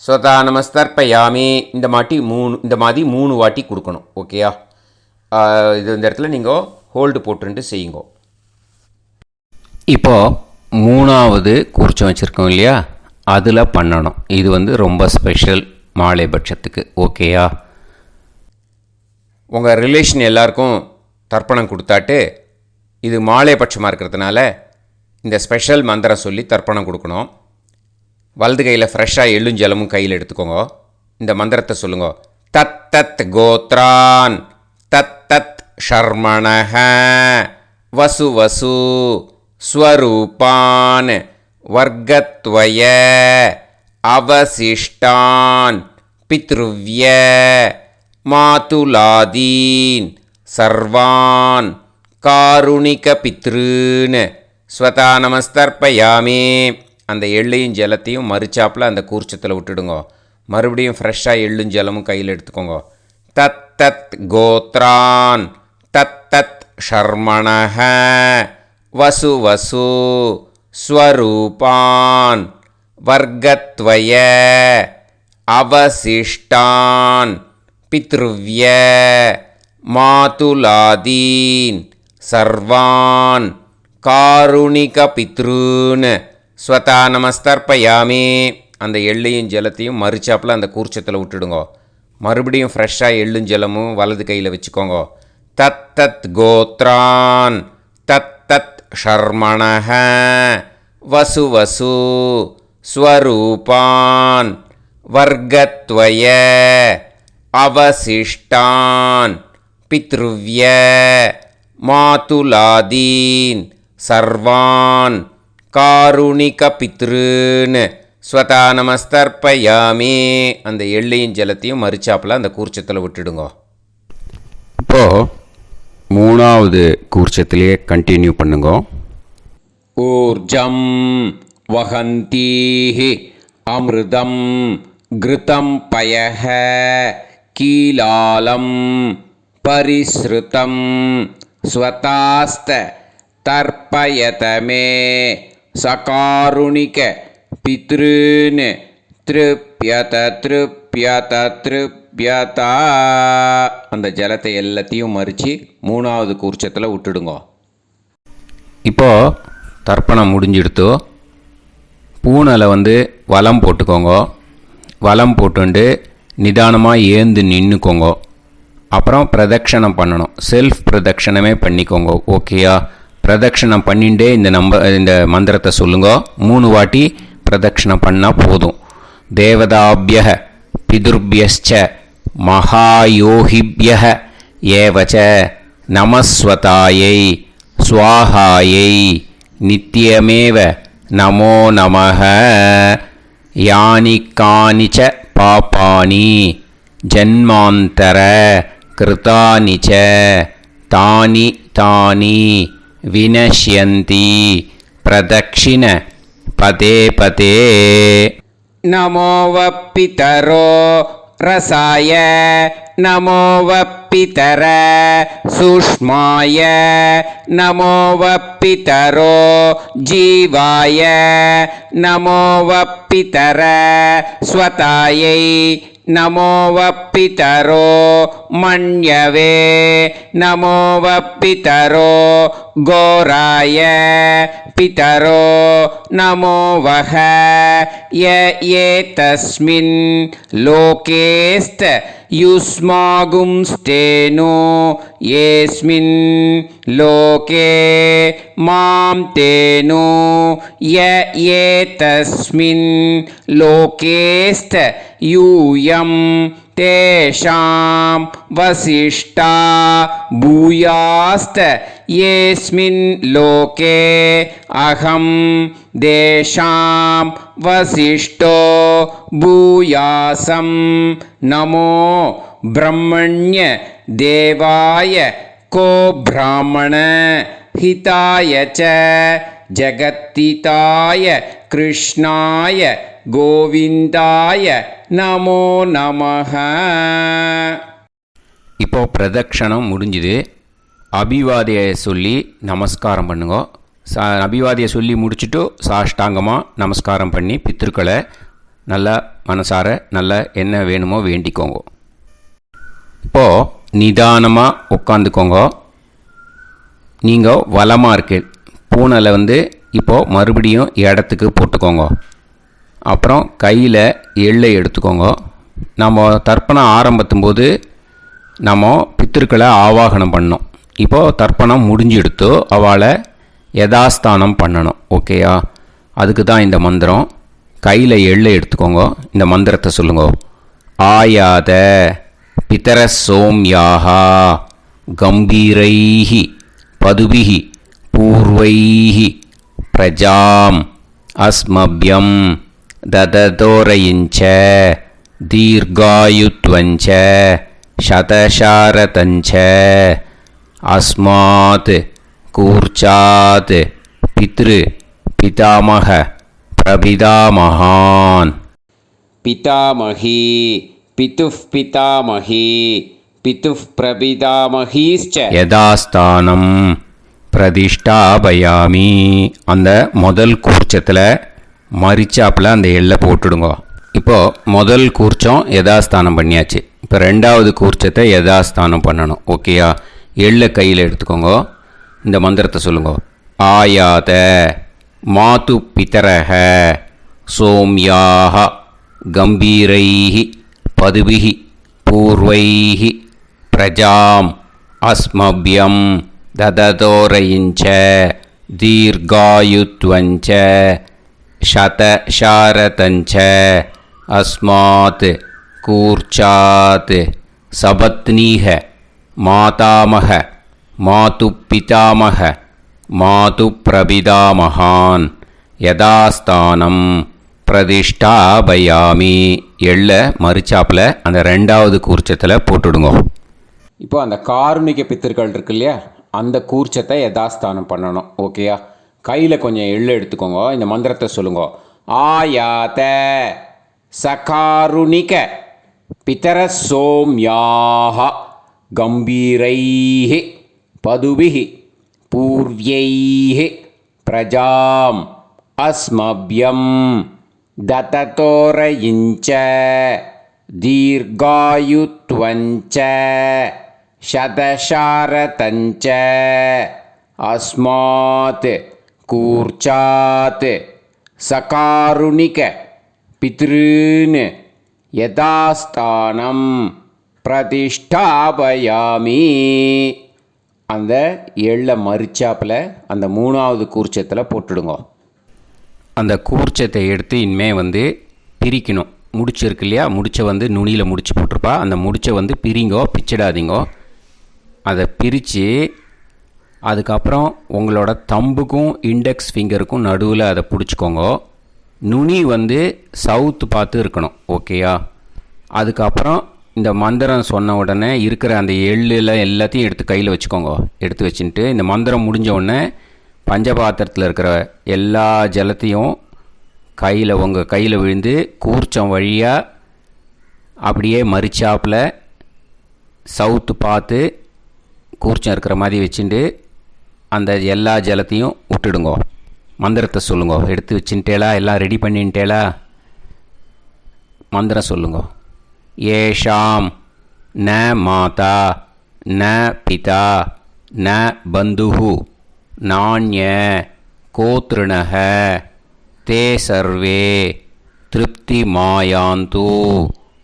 ஸ்வதா நமஸ்தர்ப்பயாமி. இந்த மாதிரி 3 வாட்டி கொடுக்கணும். ஓகேயா? இந்த இடத்துல நீங்கள் ஹோல்டு போட்டுட்டு செய்யுங்க. இப்போது 3வது கூர்ச்சம் வச்சுருக்கோம் இல்லையா, அதில் பண்ணணும். இது ரொம்ப ஸ்பெஷல் மாலைபட்சத்துக்கு. ஓகேயா? உங்கள் ரிலேஷன் எல்லாருக்கும் தர்ப்பணம் கொடுத்தாட்டு இது மாலைபட்சமாக இருக்கிறதுனால இந்த ஸ்பெஷல் மந்திரம் சொல்லி தர்ப்பணம் கொடுக்கணும். வலது கையில் ஃப்ரெஷ்ஷாக எள்ளும் ஜலமும் கையில் எடுத்துக்கோங்க. இந்த மந்திரத்தை சொல்லுங்க. தத் தத் கோத்ரான் தத் தத் ஷர்மணஹ வசு வசு ஸ்வரூபான் வர்க்கத்வய அவசிஷ்டான் பித்ருவ்ய மாதுலாதீன் சர்வான் காருணிக பித்ருன்னு ஸ்வதா நமஸ்தர்ப்பயாமி. அந்த எள்ளையும் ஜலத்தையும் மறுச்சாப்பில் அந்த கூர்ச்சத்தில் விட்டுடுங்க. மறுபடியும் ஃப்ரெஷ்ஷாக எள்ளும் ஜலமும் கையில் எடுத்துக்கோங்க. தத் தத் கோத்ரான் தத் தத் ஷர்மணஹ வசு வசு ஸ்வரூபான் வர்க்கத்வய அவசிஷ்டான் பித்ருவ்ய மாதுலாதீன் சர்வான் காருணிக பித்ருன்னு ஸ்வதா நமஸ்தர்ப்பயாமி. அந்த எள்ளையும் ஜலத்தையும் மறுச்சாப்பில் அந்த கூர்ச்சத்தில் விட்டுடுங்க. மறுபடியும் ஃப்ரெஷ்ஷாக எள்ளும் ஜலமும் வலது கையில் வச்சுக்கோங்க. தத் தத் கோத்ரான் தத் தத் ஷர்மணஹ வசு வசு ஸ்வரூபான் வர்க்கத்வய அவசிஷ்டான் பித்ருவ்ய மாதுலாதீன் சர்வான் காருணிக பித்ருன்னு ஸ்வதா நமஸ்தர்ப்பயாமி. அந்த எள்ளையும் ஜலத்தையும் மறுச்சாப்பில் அந்த கூர்ச்சத்தில் விட்டுடுங்க. இப்போது மூணாவது கூர்ச்சத்திலேயே கண்டினியூ பண்ணுங்க. ஊர்ஜம் வஹந்தீஹி அமிர்தம் கிருதம் பயஹ கீலாலம் பரிஸ்ருதம் ஸ்வதாஸ்த தர்ப்பயதமே சகாருணிக பித்ருன்னு திருப்யத திருப்யத திருப்யதா. அந்த ஜலத்தை எல்லாத்தையும் மறித்து மூணாவது கூர்ச்சத்தில் விட்டுடுங்க. இப்போது தர்ப்பணம் முடிஞ்சிடுத்து. பூனலை வலம் போட்டுக்கோங்க. வலம் போட்டுண்டு நிதானமாக ஏந்து நின்றுக்கோங்க. அப்புறம் பிரதட்சணம் பண்ணணும். செல்ஃப் பிரதட்சணமே பண்ணிக்கோங்க. ஓகேயா? பிரதட்சணம் பண்ணிண்டே இந்த மந்திரத்தை சொல்லுங்க. 3 வாட்டி பிரதட்சணம் பண்ணால் போதும். தேவதாபிய பிதுர்பியஸ்ச மகாயோகிபிய ஏவச்ச நமஸ்வதாயை ஸ்வாஹாயை நித்யமேவ நமோ நமஹ. யானி கானிச்ச பாபானி ஜன்மாந்தர கிருதானி ச தானி தானி வினஷ்யந்தி பிரதக்ஷிண பதே பதே. நமோ வப்பிதரோ ரசாய நமோ வப்பிதர சூஷ்மாய நமோ வப்பிதரோ ஜீவாய நமோ வப்பிதர ஸ்வதாயை நமோ வப்பிதரோ மண்யவே நமோ வப்பிதரோ கோராய பிதரோ நமோ வஹ ஏதஸ்மின் லோகேஸ்த யுஸ்மாகும்ஸ்தேனோ ஏஸ்மின் லோகே மாம் தேனோ ஏதஸ்மின் லோகேஸ்த யூயம் தேஷாம் வசிஷ்டா பூயாஸ்த ஏஸ்மின் லோகே அகம் தேஷாம் வசிஷ்டோ பூயாசம் நமோ பிரம்மண்ய தேவாய கோ பிராமண ஹிதாய ச ஜகத்திதாய கிருஷ்ணாய கோவிந்தாய நமோ நமஹ. இப்போ பிரதட்சணம் முடிஞ்சுது. அபிவாதியை சொல்லி நமஸ்காரம் பண்ணுங்க. அபிவாதியை சொல்லி முடிச்சுட்டு சாஷ்டாங்கமாக நமஸ்காரம் பண்ணி பித்ருக்களை நல்லா மனசார நல்லா என்ன வேணுமோ வேண்டிக்கோங்க. இப்போது நிதானமாக உட்காந்துக்கோங்க. நீங்கள் வலமாக இருக்கு பூனலை இப்போது மறுபடியும் இடத்துக்கு போட்டுக்கோங்க. அப்புறம் கையில் எள்ளை எடுத்துக்கோங்க. நம்ம தர்ப்பணம் ஆரம்பித்தும் போது நம்ம பித்திருக்களை ஆவாகனம் பண்ணோம். இப்போது தர்ப்பணம் முடிஞ்செடுத்து அவளை யதாஸ்தானம் பண்ணணும். ஓகேயா? அதுக்கு தான் இந்த மந்திரம். கையில் எள்ளை எடுத்துக்கோங்க. இந்த மந்திரத்தை சொல்லுங்க. ஆயாத பிதர சோம்யாஹா கம்பீரைஹி பதுபிஹி பூர்வைஹி பிரஜாம் அஸ்மப்யம் ददतोरयिञ्च दीर्घायुत्वञ्च शतशारतञ्च अस्मात् कूर्चात् पितामह प्रपितामहान् पितामही पितुः पितामही पितुः प्रपितामहीश्च यदास्தானம் பிரதிஷ்டாபயாமி. அந்த முதல் கூர்ச்சத்தில் மரிச்சாப்பில் அந்த எள்ளை போட்டுடுங்க. இப்போது முதல் கூர்ச்சம் யதாஸ்தானம் பண்ணியாச்சு. இப்போ ரெண்டாவது கூர்ச்சத்தை யதாஸ்தானம் பண்ணணும். ஓகேயா? எள்ளை கையில் எடுத்துக்கோங்க. இந்த மந்திரத்தை சொல்லுங்க. ஆயாத மாது பிதரக சோம்யாக கம்பீரைஹி பதுபிஹி பூர்வைஹி பிரஜாம் அஸ்மபியம் தததோரயிஞ்ச தீர்காயுத்வஞ்ச शतशारतञ्च अस्मात् कूर्चात् सपत्नीः मातामह मातुपितामह मातुप्रपितामहान् யதாஸ்தானம் பிரதிஷ்டாபயாமி. எள்ள மரிச்சாப்பில் அந்த ரெண்டாவது கூர்ச்சத்தில் போட்டுடுங்க. இப்போ அந்த காருணிக பித்தர்கள் இருக்கு இல்லையா, அந்த கூர்ச்சத்தை யதாஸ்தானம் பண்ணணும். ஓகேயா? கையில் கொஞ்சம் எள்ளு எடுத்துக்கோங்க. இந்த மந்திரத்தை சொல்லுங்க. ஆயாத சகாருணிக பிதர சோம்யாக கம்பீரைஹி பதுபிஹி பூர்வைஹி பிரஜாம் அஸ்மபியம் தததோரயிஞ்ச தீர்காயுத்வஞ்ச शतशारतञ्च अस्मात् कूर्चात् सकारुणिक पितॄन् यथास्थानं प्रतिष्ठापयामि. அந்த எள்ள மரிச்சாப்பில் அந்த மூணாவது கூர்ச்சத்தில் போட்டுடுங்க. அந்த கூர்ச்சத்தை எடுத்து இனிமே பிரிக்கணும். முடிச்சு இருக்கு இல்லையா, முடிச்சை நுனியில் முடிச்சு போட்டிருப்பா. அந்த முடிச்சை பிரிங்கோ, பிச்சிடாதீங்கோ. அதை பிரித்து அதுக்கப்புறம் உங்களோட தம்புக்கும் இண்டெக்ஸ் ஃபிங்கருக்கும் நடுவில் அதை பிடிச்சிக்கோங்க. நுனி சவுத்து பார்த்து இருக்கணும். ஓகேயா? அதுக்கப்புறம் இந்த மந்திரம் சொன்ன உடனே இருக்கிற அந்த எள்ளில் எல்லாத்தையும் எடுத்து கையில் வச்சுக்கோங்க. எடுத்து வச்சுட்டு இந்த மந்திரம் முடிஞ்ச உடனே பஞ்சபாத்திரத்தில் இருக்கிற எல்லா ஜலத்தையும் உங்கள் கையில் விழுந்து கூர்ச்சம் வழியாக அப்படியே மரிச்சாப்பில் சவுத்து பார்த்து கூர்ச்சம் இருக்கிற மாதிரி வச்சுட்டு அந்த எல்லா ஜலத்தையும் விட்டுடுங்கோ. மந்திரத்தை சொல்லுங்க. எடுத்து வச்சுட்டேலா? எல்லாம் ரெடி பண்ணிட்டேலா? மந்திரம் சொல்லுங்க. ஏஷாம் ந மாதா ந பிதா ந பந்துஹு நாண்ய கோத்ருணஹ தே சர்வே திருப்தி மாயாந்து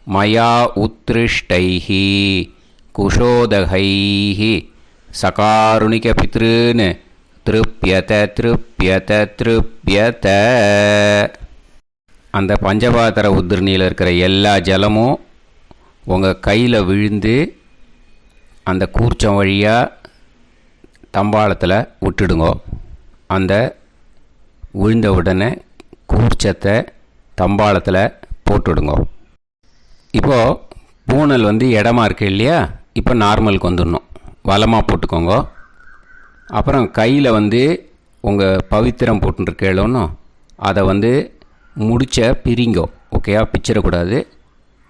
மயா உத்ருஷ்டைஹி குஷோதகைஹி சகாருணிக பித்ருன் திருப்யத திருப்யத திருப்யத. அந்த பஞ்சபாத்திர உதிரணியில் இருக்கிற எல்லா ஜலமும் உங்கள் கையில் விழுந்து அந்த கூர்ச்சம் வழியாக தம்பாளத்தில் விட்டுடுங்க. அந்த விழுந்த உடனே கூர்ச்சத்தை தம்பாளத்தில் போட்டுடுங்க. இப்போது பூனல் இடமா இருக்கு இல்லையா, இப்போ நார்மலுக்கு வந்துடணும். வலமாக போட்டுக்கோங்க. அப்புறம் கையில் உங்கள் பவித்திரம் போட்டுருக்கேளோன்னு அதை முடிச்ச பிரிங்கோ. ஓகேயா? பிச்சிடக்கூடாது.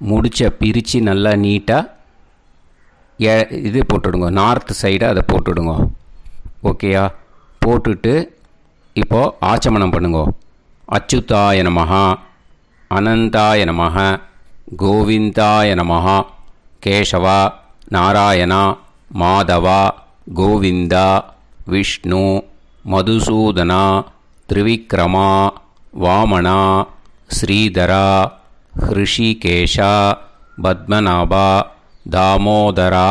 முடிச்ச பிரித்து நல்லா நீட்டாக இது போட்டுடுங்க. நார்த் சைடை அதை போட்டுடுங்க. ஓகேயா? போட்டுட்டு இப்போது ஆச்சமனம் பண்ணுங்க. அச்சுதாய நமஹ அனந்தாய நமஹ கோவிந்தாய நமஹ கேசவா நாராயணா மாதவா கோவிந்தா விஷ்ணு மதுசூதனா திரிவிக்ரமா வாமனா ஸ்ரீதரா ஹிருஷிகேஷா பத்மநாபா தாமோதரா.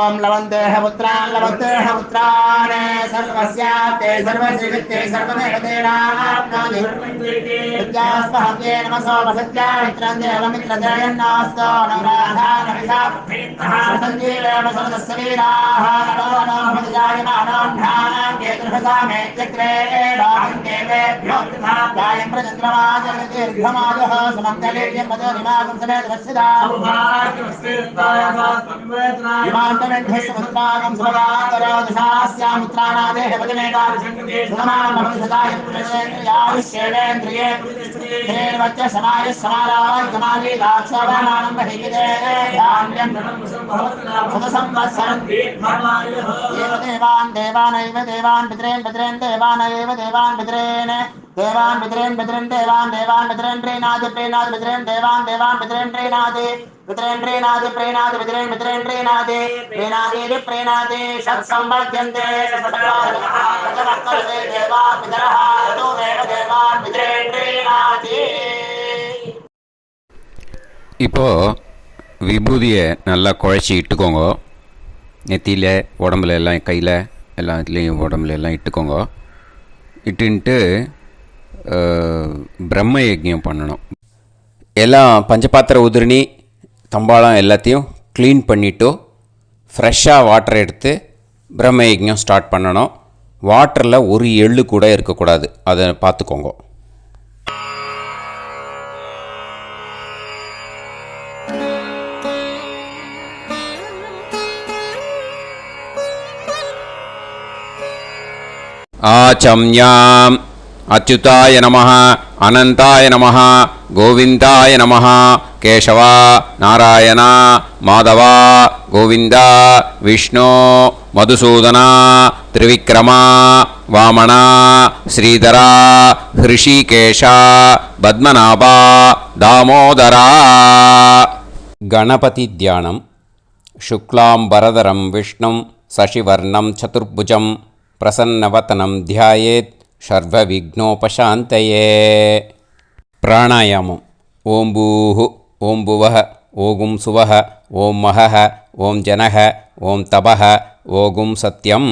ओम लवन्तेह पुत्रान् लवन्तेह पुत्रान् सर्वस्याते सर्वश्रीवित्ते सर्वदेवतेनाप्नोति विद्यास्पहते नमसो वसत्या मित्रं देवमित्रजयन्नास्तो नवराधानविषाप्तः सञ्जीवेम सर्वस्य वीराः नमो नमः जायमानोऽन्धानां केतुर्भज सामे चक्रे देवेभ्यो गायं प्रचन्द्रमाजर्घमाजः समन्तलेयं पदनिमागं समेत वत्सदा विमान्तमेध्यस्वपुत्रागं सुभगान्तरादशास्यामुत्राणादेह पदमेकादशङ्कते सुमानमभिसदाय पुरुषेन्द्रियाविश्येवेन्द्रिये हेर्वच्च समायः समाराय कमाली दाक्षावानानं बहिगिदे धान्यं सदसंवत्सरं देवान् देवानैव देवान् पितॄन् पितॄन् देवानैव देवान् पितॄन् देवान् पितॄन् पितॄन् देवान् देवान् पितॄन् प्रीणाति प्रीणाति पितॄन् देवान् देवान् पितॄन् प्रीणाति पितॄन् प्रीणाति प्रीणाति पितॄन् पितॄन् प्रीणाति प्रीणाति प्रीणाति षट्संवर्ध्यन्ते सप्तकाले देवा पितरः ततोमेव देवान् पितॄन् प्रीणाति. இப்போது விபூதியை நல்லா குழச்சி இட்டுக்கோங்க. நெத்தியில் உடம்புல எல்லாம் கையில் எல்லாத்துலேயும் உடம்புல எல்லாம் இட்டுக்கோங்க. இட்டுன்ட்டு பிரம்ம யஜ்ஞம் பண்ணணும். எல்லாம் பஞ்சபாத்திர உதிரணி தம்பாளம் எல்லாத்தையும் க்ளீன் பண்ணிவிட்டு ஃப்ரெஷ்ஷாக வாட்டர் எடுத்து பிரம்ம யஜ்ஞம் ஸ்டார்ட் பண்ணணும். வாட்டரில் ஒரு எள்ளு கூட இருக்கக்கூடாது, அதை பார்த்துக்கோங்க. ஆச்சம்யாம் அச்சுதாய நமः அனந்தாய நமः கோவிந்தாய நமः கேசவா நாராயணா மாதவா கோவிந்தா விஷ்ணு மதுசூதனா திரிவிக்ரமா வாமனா ஸ்ரீதரா ஹிருஷிகேஷா பத்மநாபா தாமோதரா. கணபதி தியானம். शुक्लांबरधरं विष्णुं शशिवर्णं चतुर्भुजं प्रसन्नवदनं ध्यायेत् सर्वविघ्नोपशान्तये. प्राणायामम्. ओं भूः ओं भुवः ओं सुवः ओं महः ओं जनः ओं तपः ओं सत्यम्.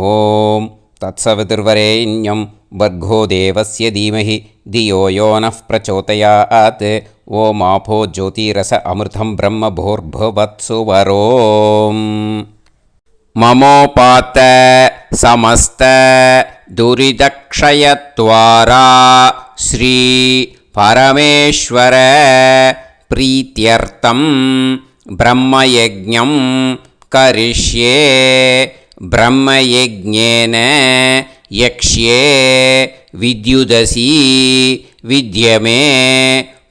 ओं तत्सवितुर्वरेण्यं भर्गो देवस्य धीमहि धियो यो नः प्रचोदयात्. ओम आपो ज्योतिरस अमृतं ब्रह्म भूर्भुवत्सु वरोम. ममोपात समस्त दुरिदक्षयत्वारा श्री परमेश्वर प्रीत्यर्थं ब्रह्मयज्ञं करिष्ये. ब्रह्मयज्ञेन यक्ष्ये विद्युदसि विद्यमे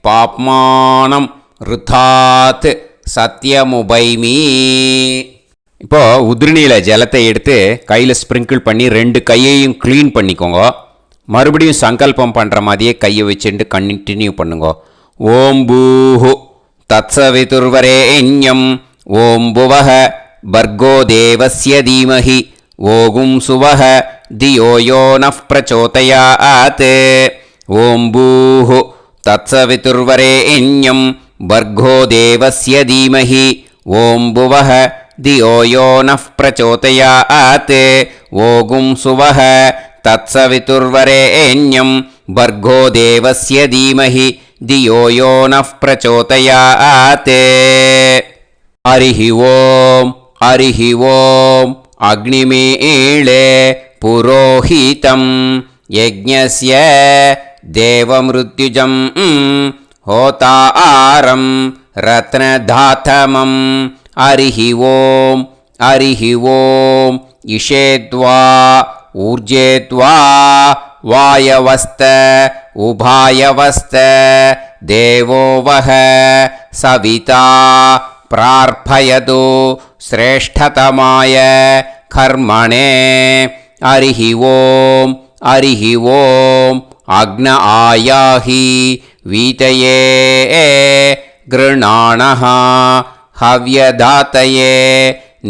பாப்மானம் ருத்தாத் சத்தியமுபைமி. இப்போது உதிரணியில் ஜலத்தை எடுத்து கையில் ஸ்ப்ரிங்கிள் பண்ணி 2 கையையும் க்ளீன் பண்ணிக்கோங்க. மறுபடியும் சங்கல்பம் பண்ணுற மாதிரியே கையை வச்சுட்டு கண்டினியூ பண்ணுங்க. ஓம் பூஹு தத்சவிதுர்வரேண்யம் ஓம் புவஹ பர்கோ தேவஸ்ய தீமஹி ஓகும் சுவஹ தியோ யோ நஃப் பிரச்சோதயாத். ஓம் பூஹு तत्सवितुर्वरेण्यं भर्गो देवस्य धीमहि ॐ भुवः धियो यो नः प्रचोदयात्. ओगुं सुवः तत्सवितुर्वरेण्यं भर्गो देवस्य धीमहि धियो यो नः प्रचोदयात्. हरिः ओं हरिः ओं. अग्निमीळे पुरोहितं यज्ञस्य देवमृत्युजं होतारं रत्नधातमं. हरिः ओं हरिः ओं. इषेद्वा ऊर्जेद्वा वायवस्त उभायवस्त देवो वः सविता प्रार्थयतु श्रेष्ठतमाय कर्मणे. हरिः ओं हरिः ओं. अग्न आयाहि वीतये गृणाणः हव्यदातये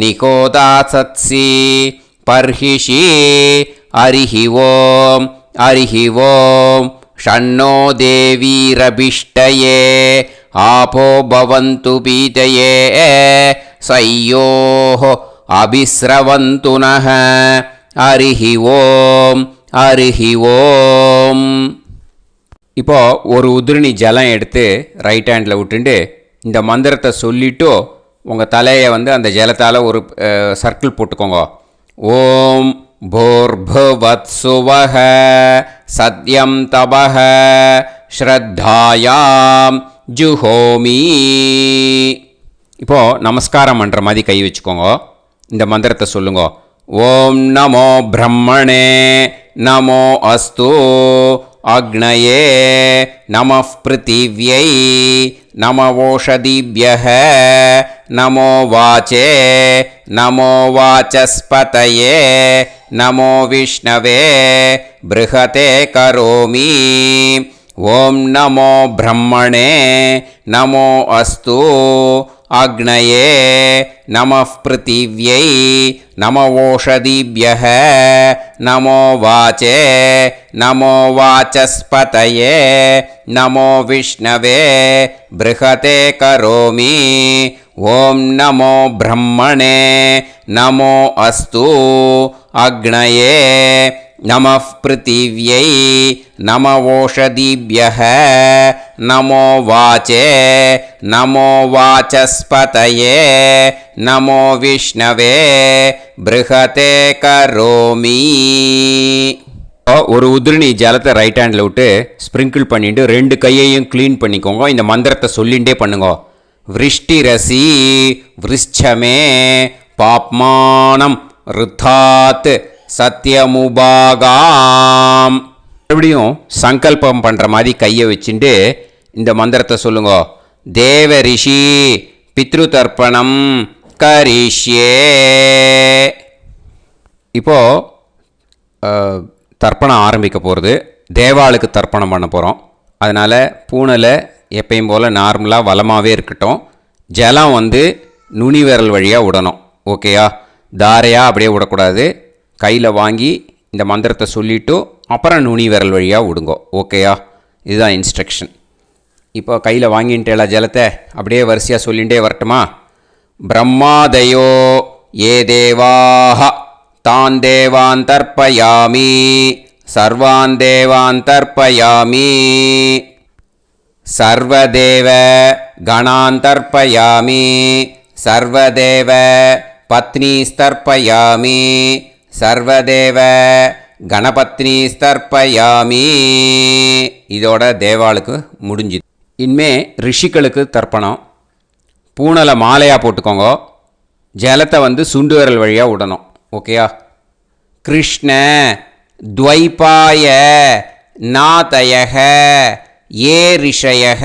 निकोदासत्सि पर्हिषि. हरिः ओं हरिः ओं. षण्णो देवीरभिष्टये आपो भवन्तु पीतये सयोः अभिस्रवन्तु नः. हरिः ओं हरिः ஓம். இப்போது ஒரு உதிரணி ஜலம் எடுத்து ரைட் ஹேண்டில் விட்டுண்டு இந்த மந்திரத்தை சொல்லிவிட்டு உங்கள் தலையை அந்த ஜலத்தால் ஒரு சர்க்கிள் போட்டுக்கோங்க. ஓம் भूर्भुवत्सुवः सद्यं तपः ஸ்ரத்தாயாம் ஜுஹோமி. இப்போது நமஸ்காரம் பண்ணுற மாதிரி கை வச்சுக்கோங்க. இந்த மந்திரத்தை சொல்லுங்க. ஓம் நமோ பிரம்மணே நமோ அஸ்து அக்னயே நமः பிருத்திவ்யை நம ஓஷதிभ्यः நமோ வாச்சே நமோ வாசஸ்பதயே நமோ விஷ்ணவே ப்ருஹதே கரோமி. ஓம் நமோ பிரம்மணே நமோ அஸ்து அக்னயே நமः பிருத்திவ்யை நம ஓஷதிभ्यः நமோ வாச்சே நமோ வாசஸ்பதயே நமோ விஷ்ணவே ப்ருஹதே கரோமி. ஓம் நமோ பிரம்மணே நமோ அஸ்து அக்னயே நமः பிருத்திவ்யை நம ஓஷதிभ्यः நமோ வாச்சே நமோ வாசஸ்பதயே நமோ விஷ்ணவே ப்ருஹதே கரோமி. ஒரு உதிரணி ஜலத்தை ரைட் ஹேண்டில் விட்டு ஸ்ப்ரிங்கிள் பண்ணிட்டு 2 கையையும் க்ளீன் பண்ணிக்கோங்க. இந்த மந்திரத்தை சொல்லிகிட்டே பண்ணுங்க. விருஷ்டிரசி விருஷ்சமே பாப்மானம் ருத்தாத் சத்யமுபாகாம். மறுபடியும் சங்கல்பம் பண்ணுற மாதிரி கையை வச்சுட்டு இந்த மந்திரத்தை சொல்லுங்க. தேவ ரிஷி பித்ரு தர்ப்பணம் கரிஷ்யே. இப்போது தர்ப்பணம் ஆரம்பிக்க போகிறது. தேவாளுக்கு தர்ப்பணம் பண்ண போகிறோம். அதனால் பூனலை எப்பயும் போல் நார்மலாக வளமாகவே இருக்கட்டும். ஜலம் நுனி விரல் வழியாக விடணும். ஓகேயா? தாரையாக அப்படியே விடக்கூடாது. கையில் வாங்கி இந்த மந்திரத்தை சொல்லிவிட்டு அப்புறம் நுனி விரல் வழியாக விடுங்கோ. ஓகேயா? இதுதான் இன்ஸ்ட்ரக்ஷன். இப்போ கையில் வாங்கின்ட்டு எல்லா ஜலத்தை அப்படியே வரிசையாக சொல்லிகிட்டே வரட்டுமா? பிரம்மாதயோ ஏ தேவாஹ தான் தேவான் தர்ப்பயாமி சர்வான் தேவான் தர்ப்பயாமி சர்வதேவ கணான் தர்ப்பயாமி சர்வதேவ பத்னீஸ்தர்ப்பயாமி சர்வதேவ கணபத்னி ஸ்தர்ப்பயாமி. இதோட தேவாளுக்கு முடிஞ்சுது. இனிமே ரிஷிகளுக்கு தர்ப்பணம். பூனலை மாலையாக போட்டுக்கோங்க. ஜலத்தை சுண்டு விரல் வழியாக விடணும். ஓகேயா? கிருஷ்ண துவைபாய நாதயக ஏ ரிஷயக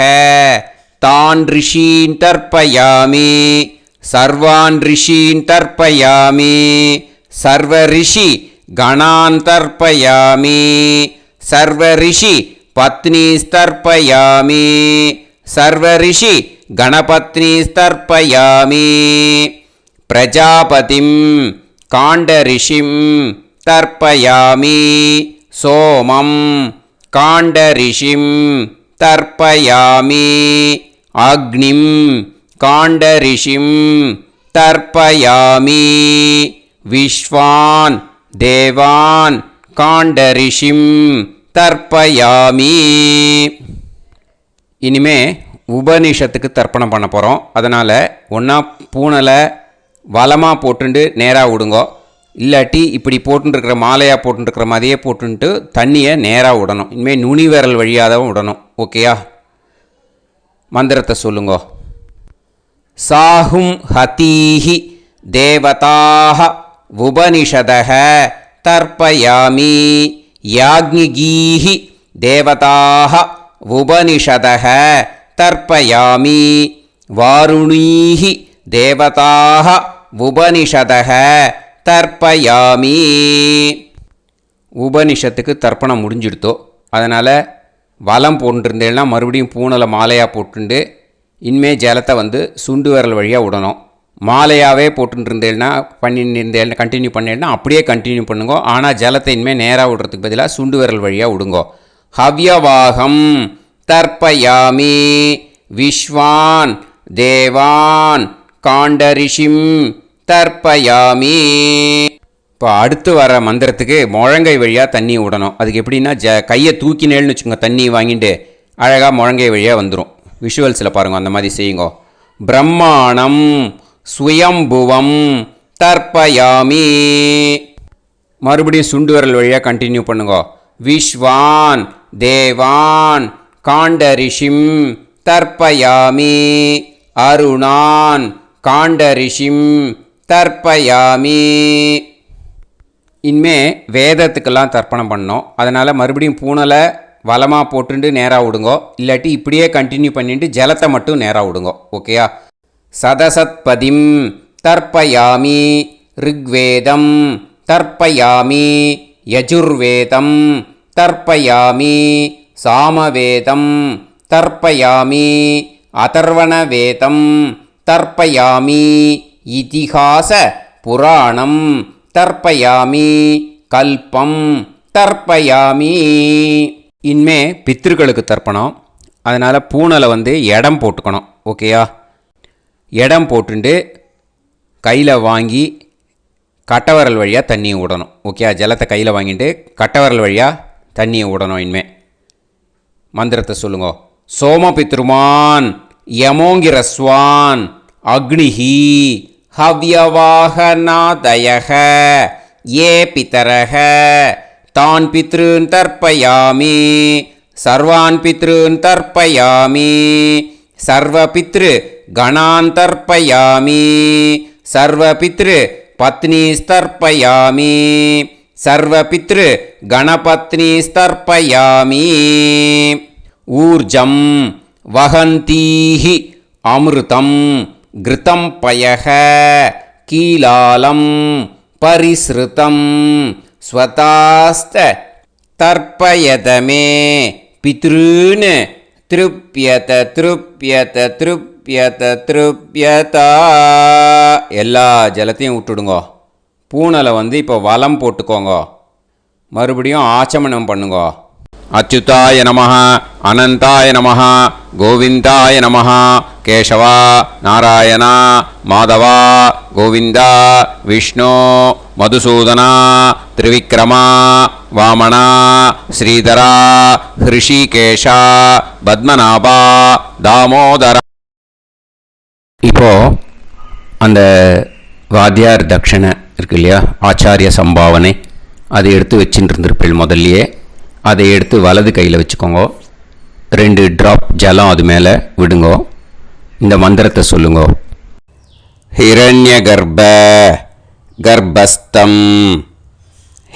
தான் ரிஷீன் தர்ப்பயாமி சர்வான் ரிஷீன் தர்ப்பயாமி சர்வ ரிஷி கணான் தர்ப்பயாமி சர்வ ரிஷி பத்னீஸ்தர்ப்பயாமி சர்வ ரிஷி கணபத்னீஸ்தர்ப்பயாமி பிரஜாபதிம் காண்டரிஷிம் தர்ப்பயாமி சோமம் காண்டரிஷிம் தர்ப்பயாமி அக்னிம் காண்டரிஷிம் தர்ப்பயாமி விஸ்வான் தேவான் காண்டரிஷிம் தர்ப்பயாமி. இனிமே உபனிஷத்துக்கு தர்ப்பணம் பண்ண போகிறோம். அதனால் ஒன்றா பூனலை வலமாக போட்டுண்டு நேராக விடுங்கோ. இல்லாட்டி இப்படி போட்டுருக்கிற மாலையாக போட்டுருக்கிற மாதிரியே போட்டுன்ட்டு தண்ணியை நேராக விடணும். இனிமேல் நுனி விரல் வழியாக தான் விடணும். ஓகேயா? மந்திரத்தை சொல்லுங்கோ. சாஹும் ஹதீஹி தேவதாக உபனிஷதக தர்ப்பயாமி யாக்ஞிகீஹி தேவதாக உபனிஷதக தர்ப்பயாமி வாருணீஹி தேவதாக உபனிஷதக தர்ப்பயாமி. உபனிஷத்துக்கு தர்ப்பணம் முடிஞ்சிடுத்தோ. அதனால் வலம் போட்டுருந்தேன்னா மறுபடியும் பூனலை மாலையாக போட்டுண்டு இனிமே ஜலத்தை சுண்டு விரல் வழியாக விடணும். மாலையாகவே போட்டுருந்தேன்னா பண்ணியிருந்தேன் கண்டினியூ பண்ணேன்னா அப்படியே கண்டினியூ பண்ணுங்க. ஆனால் ஜலத்தை இனிமேல் நேராக விடுறதுக்கு பதிலாக சுண்டு விரல் வழியாக விடுங்கோ. ஹவ்யவாகம் தர்ப்பயாமி விஸ்வான் தேவான் காண்டரிஷிம் தர்ப்பயாமி. இப்போ அடுத்து வர மந்திரத்துக்கு முழங்கை வழியாக தண்ணி விடணும். அதுக்கு எப்படின்னா கையை தூக்கினேன்னு வச்சுக்கோங்க. தண்ணி வாங்கிட்டு அழகாக முழங்கை வழியாக வந்துடும். விஷுவல்ஸில் பாருங்கள். அந்த மாதிரி செய்யுங்கோ. பிரம்மாணம் சுயம்புவம் தர்ப்பயாமி. மறுபடியும் சுண்டு விரல் வழியாக கண்டினியூ பண்ணுங்க. விஸ்வான் தேவான் காண்டரிஷிம் தர்ப்பயாமி அருணான் காண்டரிஷிம் தர்ப்பயாமி. இனிமே வேதத்துக்கெல்லாம் தர்ப்பணம் பண்ணோம். அதனால் மறுபடியும் பூனலை வலமாக போட்டுட்டு நேராக விடுங்கோ. இல்லாட்டி இப்படியே கண்டினியூ பண்ணிட்டு ஜலத்தை மட்டும் நேராக விடுங்கோ. ஓகேயா? சதசத்பதிம் தர்ப்பயாமி ரிக்வேதம் தர்ப்பயாமி யஜுர்வேதம் தர்ப்பயாமி சாமவேதம் தர்ப்பயாமி அதர்வணவேதம் தர்ப்பயாமி இதிஹாச புராணம் தர்ப்பயாமி கல்பம் தர்ப்பயாமி. இனிமே பித்ருக்களுக்கு தர்ப்பணம். அதனால் பூனலை இடம் போட்டுக்கணும். ஓகேயா? இடம் போட்டுண்டு கையில் வாங்கி கட்டவரல் வழியாக தண்ணியை விடணும். ஓகே? ஜலத்தை கையில் வாங்கிட்டு கட்டவரல் வழியாக தண்ணியை விடணும். இனிமே மந்திரத்தை சொல்லுங்க. சோமபித்ருமான் யமோங்கிரஸ்வான் அக்னிஹி ஹவ்யவாகநாதயக ஏ பிதரக தான் பித்ருன் தர்ப்பயாமி சர்வான் பித்ருன் தர்ப்பயாமி சர்வபித்ரு கணான் தர்ப்பயாமி சர்வபித்ரு பத்னிஸ்தர்ப்பயாமி சர்வபித்ரு கணபத்னிஸ்தர்ப்பயாமி. ஊர்ஜம் வஹந்தீஹி அமிர்தம் கிருதம் பயக கீலாலம் பரிஸ்ருதம் ஸ்வதாஸ்த தர்ப்பயதமே பித்ருன் திருப்யத திருப்யத திருப்யத திருப்யதா. எல்லா ஜலத்தையும் விட்டுடுங்கோ. பூனலை இப்போ வலம் போட்டுக்கோங்க. மறுபடியும் ஆச்சமனம் பண்ணுங்க. அச்சுதாய நமஹ அனந்தாய நமஹ கோவிந்தாய நமஹ கேசவா நாராயணா மாதவா கோவிந்தா விஷ்ணு மதுசூதனா திரிவிக்ரமா வாமனா ஸ்ரீதரா ஹிருஷிகேஷா பத்மநாபா தாமோதரா. இப்போ அந்த வாத்தியார் தட்சணை இருக்கு இல்லையா, ஆச்சாரிய சம்பாவனை, அதை எடுத்து வச்சுட்டு இருந்திருப்பேன் முதல்லையே. அதை எடுத்து வலது கையில் வச்சுக்கோங்க. 2 ட்ராப் ஜலம் அது மேலே விடுங்கோ. இந்த மந்திரத்தை சொல்லுங்க. ஹிரண்ய கர்ப்ப கர்ப்பஸ்தம்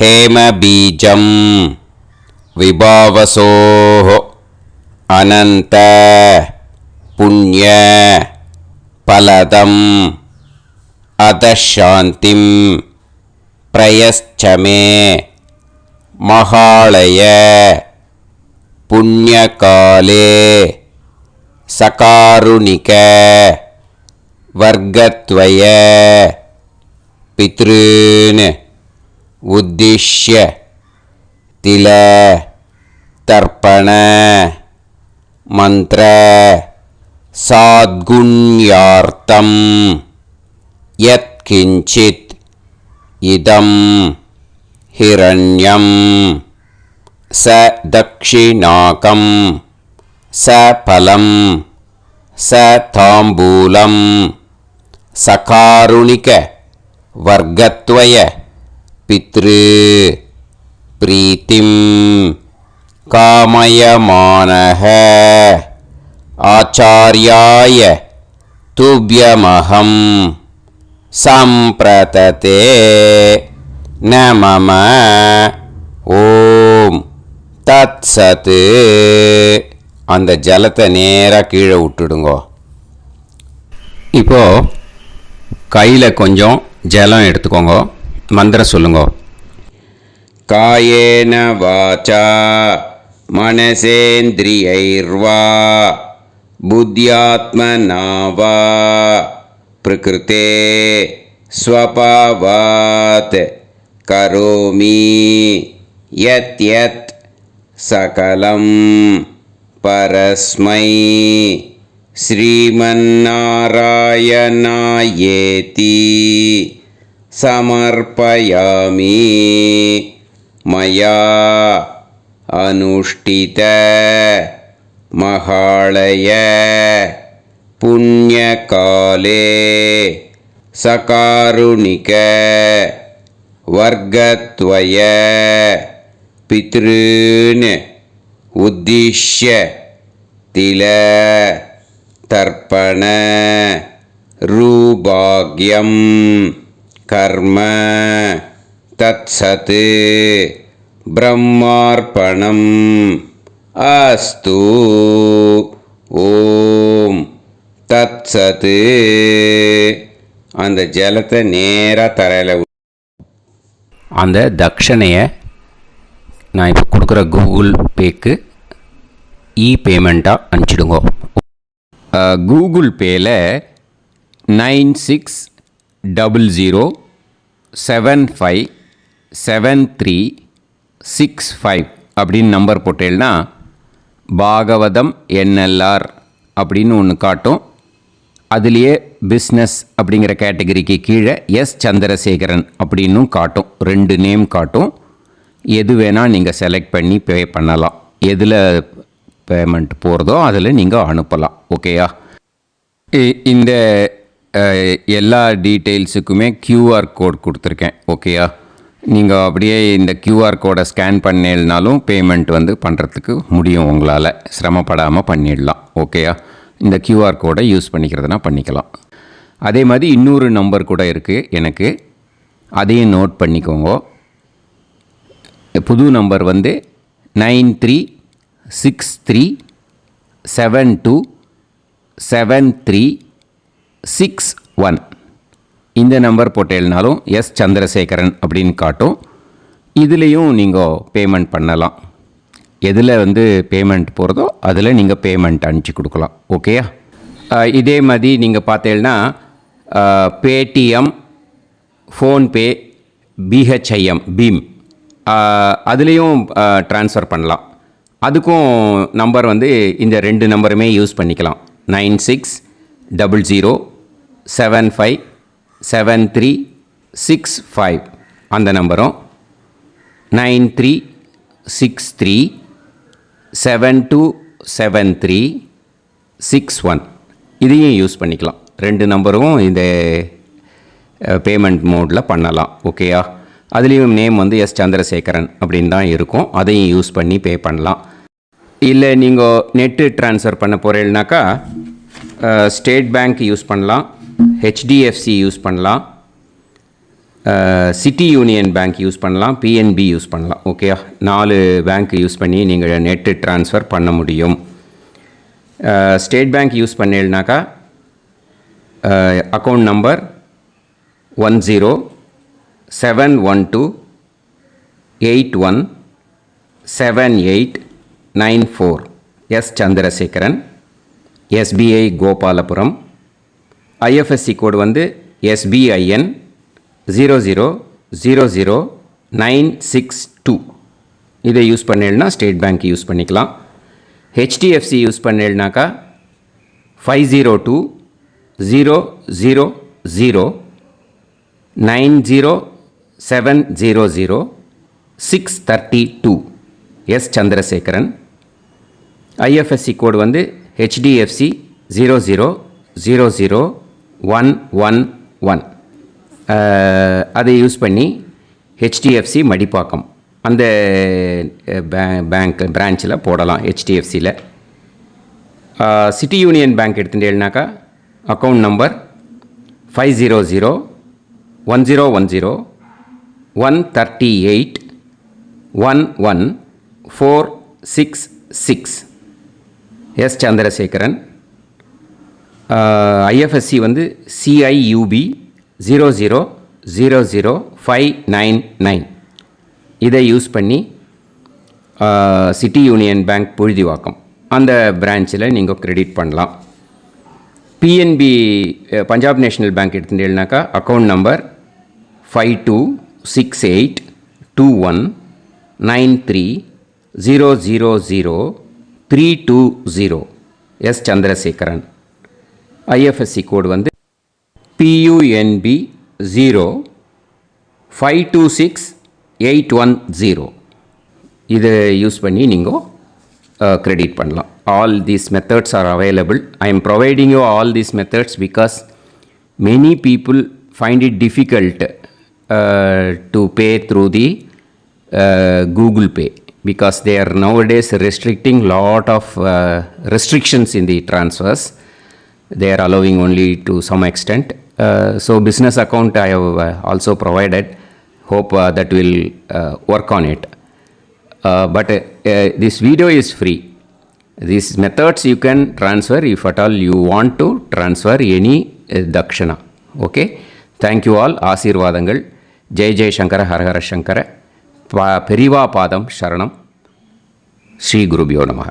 ஹேமபீஜம் விபாவசோ அனந்த புண்ணிய பலதம் அதசாந்திம் பிரயச்சமே மகாளய புண்ணியகாலே சகாருணிக வர்க்கத்வய பித்ருன் உத்திஷ்ய தில தர்ப்பண மந்திர சாத்குண்யார்த்தம் யத்கிஞ்சித் இதம் ஹிரண்யம் ச தக்ஷிணாகம் ச பலம் ச தாம்பூலம் சகாருணிக வர்க்கத்வய பித்ரு பிரீத்திம் காமயமானஹ ஆச்சார்யாய துப்யமஹம் சம்பிரததே நமம. ஓம் தத் சத். அந்த ஜலத்தை நேராக கீழே விட்டுடுங்கோ. இப்போது கையில் கொஞ்சம் ஜலம் எடுத்துக்கோங்க. மந்திரம் சொல்லுங்க. காயேன வாச்சா மனசேந்திரியைர்வா புத்யாத்மனா வா பிரகிருதே ஸ்வபாவாத் கரோமி யத் யத் சகலம் பரஸ்மை ஸ்ரீமன்னாராயணாயேதி சமர்ப்பயாமி மயா அனுஷ்டித மகாளய புண்ணியகாலே சகாருணிக वर्गत्वय पितॄन् उद्दिश्य तिल तर्पण रूभाग्यं कर्म तत्सत् ब्रह्मार्पणम् अस्तु ஓம் தத்சத். அந்த ஜலத்தை நேராக தரையில் அந்த தட்சணையை நான் இப்போ கொடுக்குற கூகுள் பேக்கு பேமெண்ட்டாக அனுப்பிச்சிடுங்க. கூகுள் பேயில் 9600757365 அப்படின்னு நம்பர் போட்டேன்னா பாகவதம் NLR அப்படின்னு ஒன்று காட்டும். அதுலேயே பிஸ்னஸ் அப்படிங்கிற கேட்டகரிக்கு கீழே எஸ் சந்திரசேகரன் அப்படின்னும் காட்டும். 2 நேம் காட்டும். எது வேணால் நீங்கள் செலக்ட் பண்ணி பே பண்ணலாம். எதில் பேமெண்ட் போகிறதோ அதில் நீங்கள் அனுப்பலாம். ஓகேயா? இந்த எல்லா டீட்டெயில்ஸுக்குமே QR கோட் கொடுத்துருக்கேன். ஓகேயா? நீங்கள் அப்படியே இந்த QR கோடை ஸ்கேன் பண்ணேன்னாலும் பேமெண்ட் பண்ணுறதுக்கு முடியும். உங்களால் சிரமப்படாமல் பண்ணிடலாம். ஓகேயா? இந்த QR கோடை யூஸ் பண்ணிக்கிறதுனா பண்ணிக்கலாம். அதே மாதிரி இன்னொரு நம்பர் கூட இருக்குது எனக்கு, அதையும் நோட் பண்ணிக்கோங்க. புது நம்பர் 9363727361. இந்த நம்பர் போட்டேல்னாலும் எஸ் சந்திரசேகரன் அப்படின்னு காட்டும். இதுலேயும் நீங்கள் பேமெண்ட் பண்ணலாம். எதில் பேமெண்ட் போகிறதோ அதில் நீங்கள் பேமெண்ட் அனுப்பிச்சி கொடுக்கலாம். ஓகேயா? இதே மாதிரி நீங்கள் பார்த்தேன்னா பேடிஎம், ஃபோன்பே, BHIM பீம் அதுலேயும் ட்ரான்ஸ்ஃபர் பண்ணலாம். அதுக்கும் நம்பர் இந்த 2 நம்பருமே யூஸ் பண்ணிக்கலாம். 9600757365 அந்த நம்பரும் 9363727361 இதையும் யூஸ் பண்ணிக்கலாம். 2 நம்பரும் இந்த பேமெண்ட் மோடில் பண்ணலாம். ஓகேயா? அதுலேயும் நேம் எஸ் சந்திரசேகரன் அப்படின்னு தான் இருக்கும். அதையும் யூஸ் பண்ணி பே பண்ணலாம். இல்லை நீங்கள் நெட்டு ட்ரான்ஸ்ஃபர் பண்ண போகிறீங்கனாக்கா ஸ்டேட் பேங்க் யூஸ் பண்ணலாம், HDFC யூஸ் பண்ணலாம், சிட்டி யூனியன் பேங்க் யூஸ் பண்ணலாம், PNB யூஸ் பண்ணலாம். ஓகேயா? 4 பேங்க் யூஸ் பண்ணி நீங்கள் நெட்டு ட்ரான்ஸ்ஃபர் பண்ண முடியும். ஸ்டேட் பேங்க் யூஸ் பண்ணீங்கனாக்கா account number 10712817894 S Chandrasekaran, SBI Gopalapuram. IFSC code SBIN 0000962. இதை யூஸ் பண்ணேன்னா ஸ்டேட் பேங்க் யூஸ் பண்ணிக்கலாம். HDFC யூஸ் பண்ணேன்னாக்கா 50200090700632 S Chandrasekaran. IFSC code HDFC 0000111. அதை யூஸ் பண்ணி HDFC மடிப்பாக்கம் அந்த பேங்க் பிரான்ச்சில் போடலாம். HDFCயில் சிட்டி யூனியன் பேங்க் எடுத்துட்டேன்னாக்கா account number 500101381146 S Chandrasekaran. IFSC CIUB 0000599. இதை யூஸ் பண்ணி சிட்டி யூனியன் பேங்க் புழுதிவாக்கம் அந்த பிரான்ச்சில் நீங்கள் கிரெடிட் பண்ணலாம். PNB பஞ்சாப் நேஷ்னல் பேங்க் எடுத்துட்டேன்னாக்கா account number 52682193000320 S Chandrasekaran. IFSC code PUNB 0526810. இதை யூஸ் பண்ணி நீங்கள் கிரெடிட் பண்ணலாம். All these methods are available. I am providing you all these methods because many people find it difficult to pay through the Google Pay, because they are nowadays restricting lot of restrictions in the transfers. They are allowing only to some extent. So business account I have also provided. Hope that will work on it. But this video is free. These methods you can transfer if at all you want to transfer any dakshana. Okay. Thank you all. ஆசீர்வாதங்கள். ஜெய் ஜெய் சங்கர ஹரஹர சங்கர. பெரிவா பாதம் சரணம். ஸ்ரீ குருபியோ நமஹ.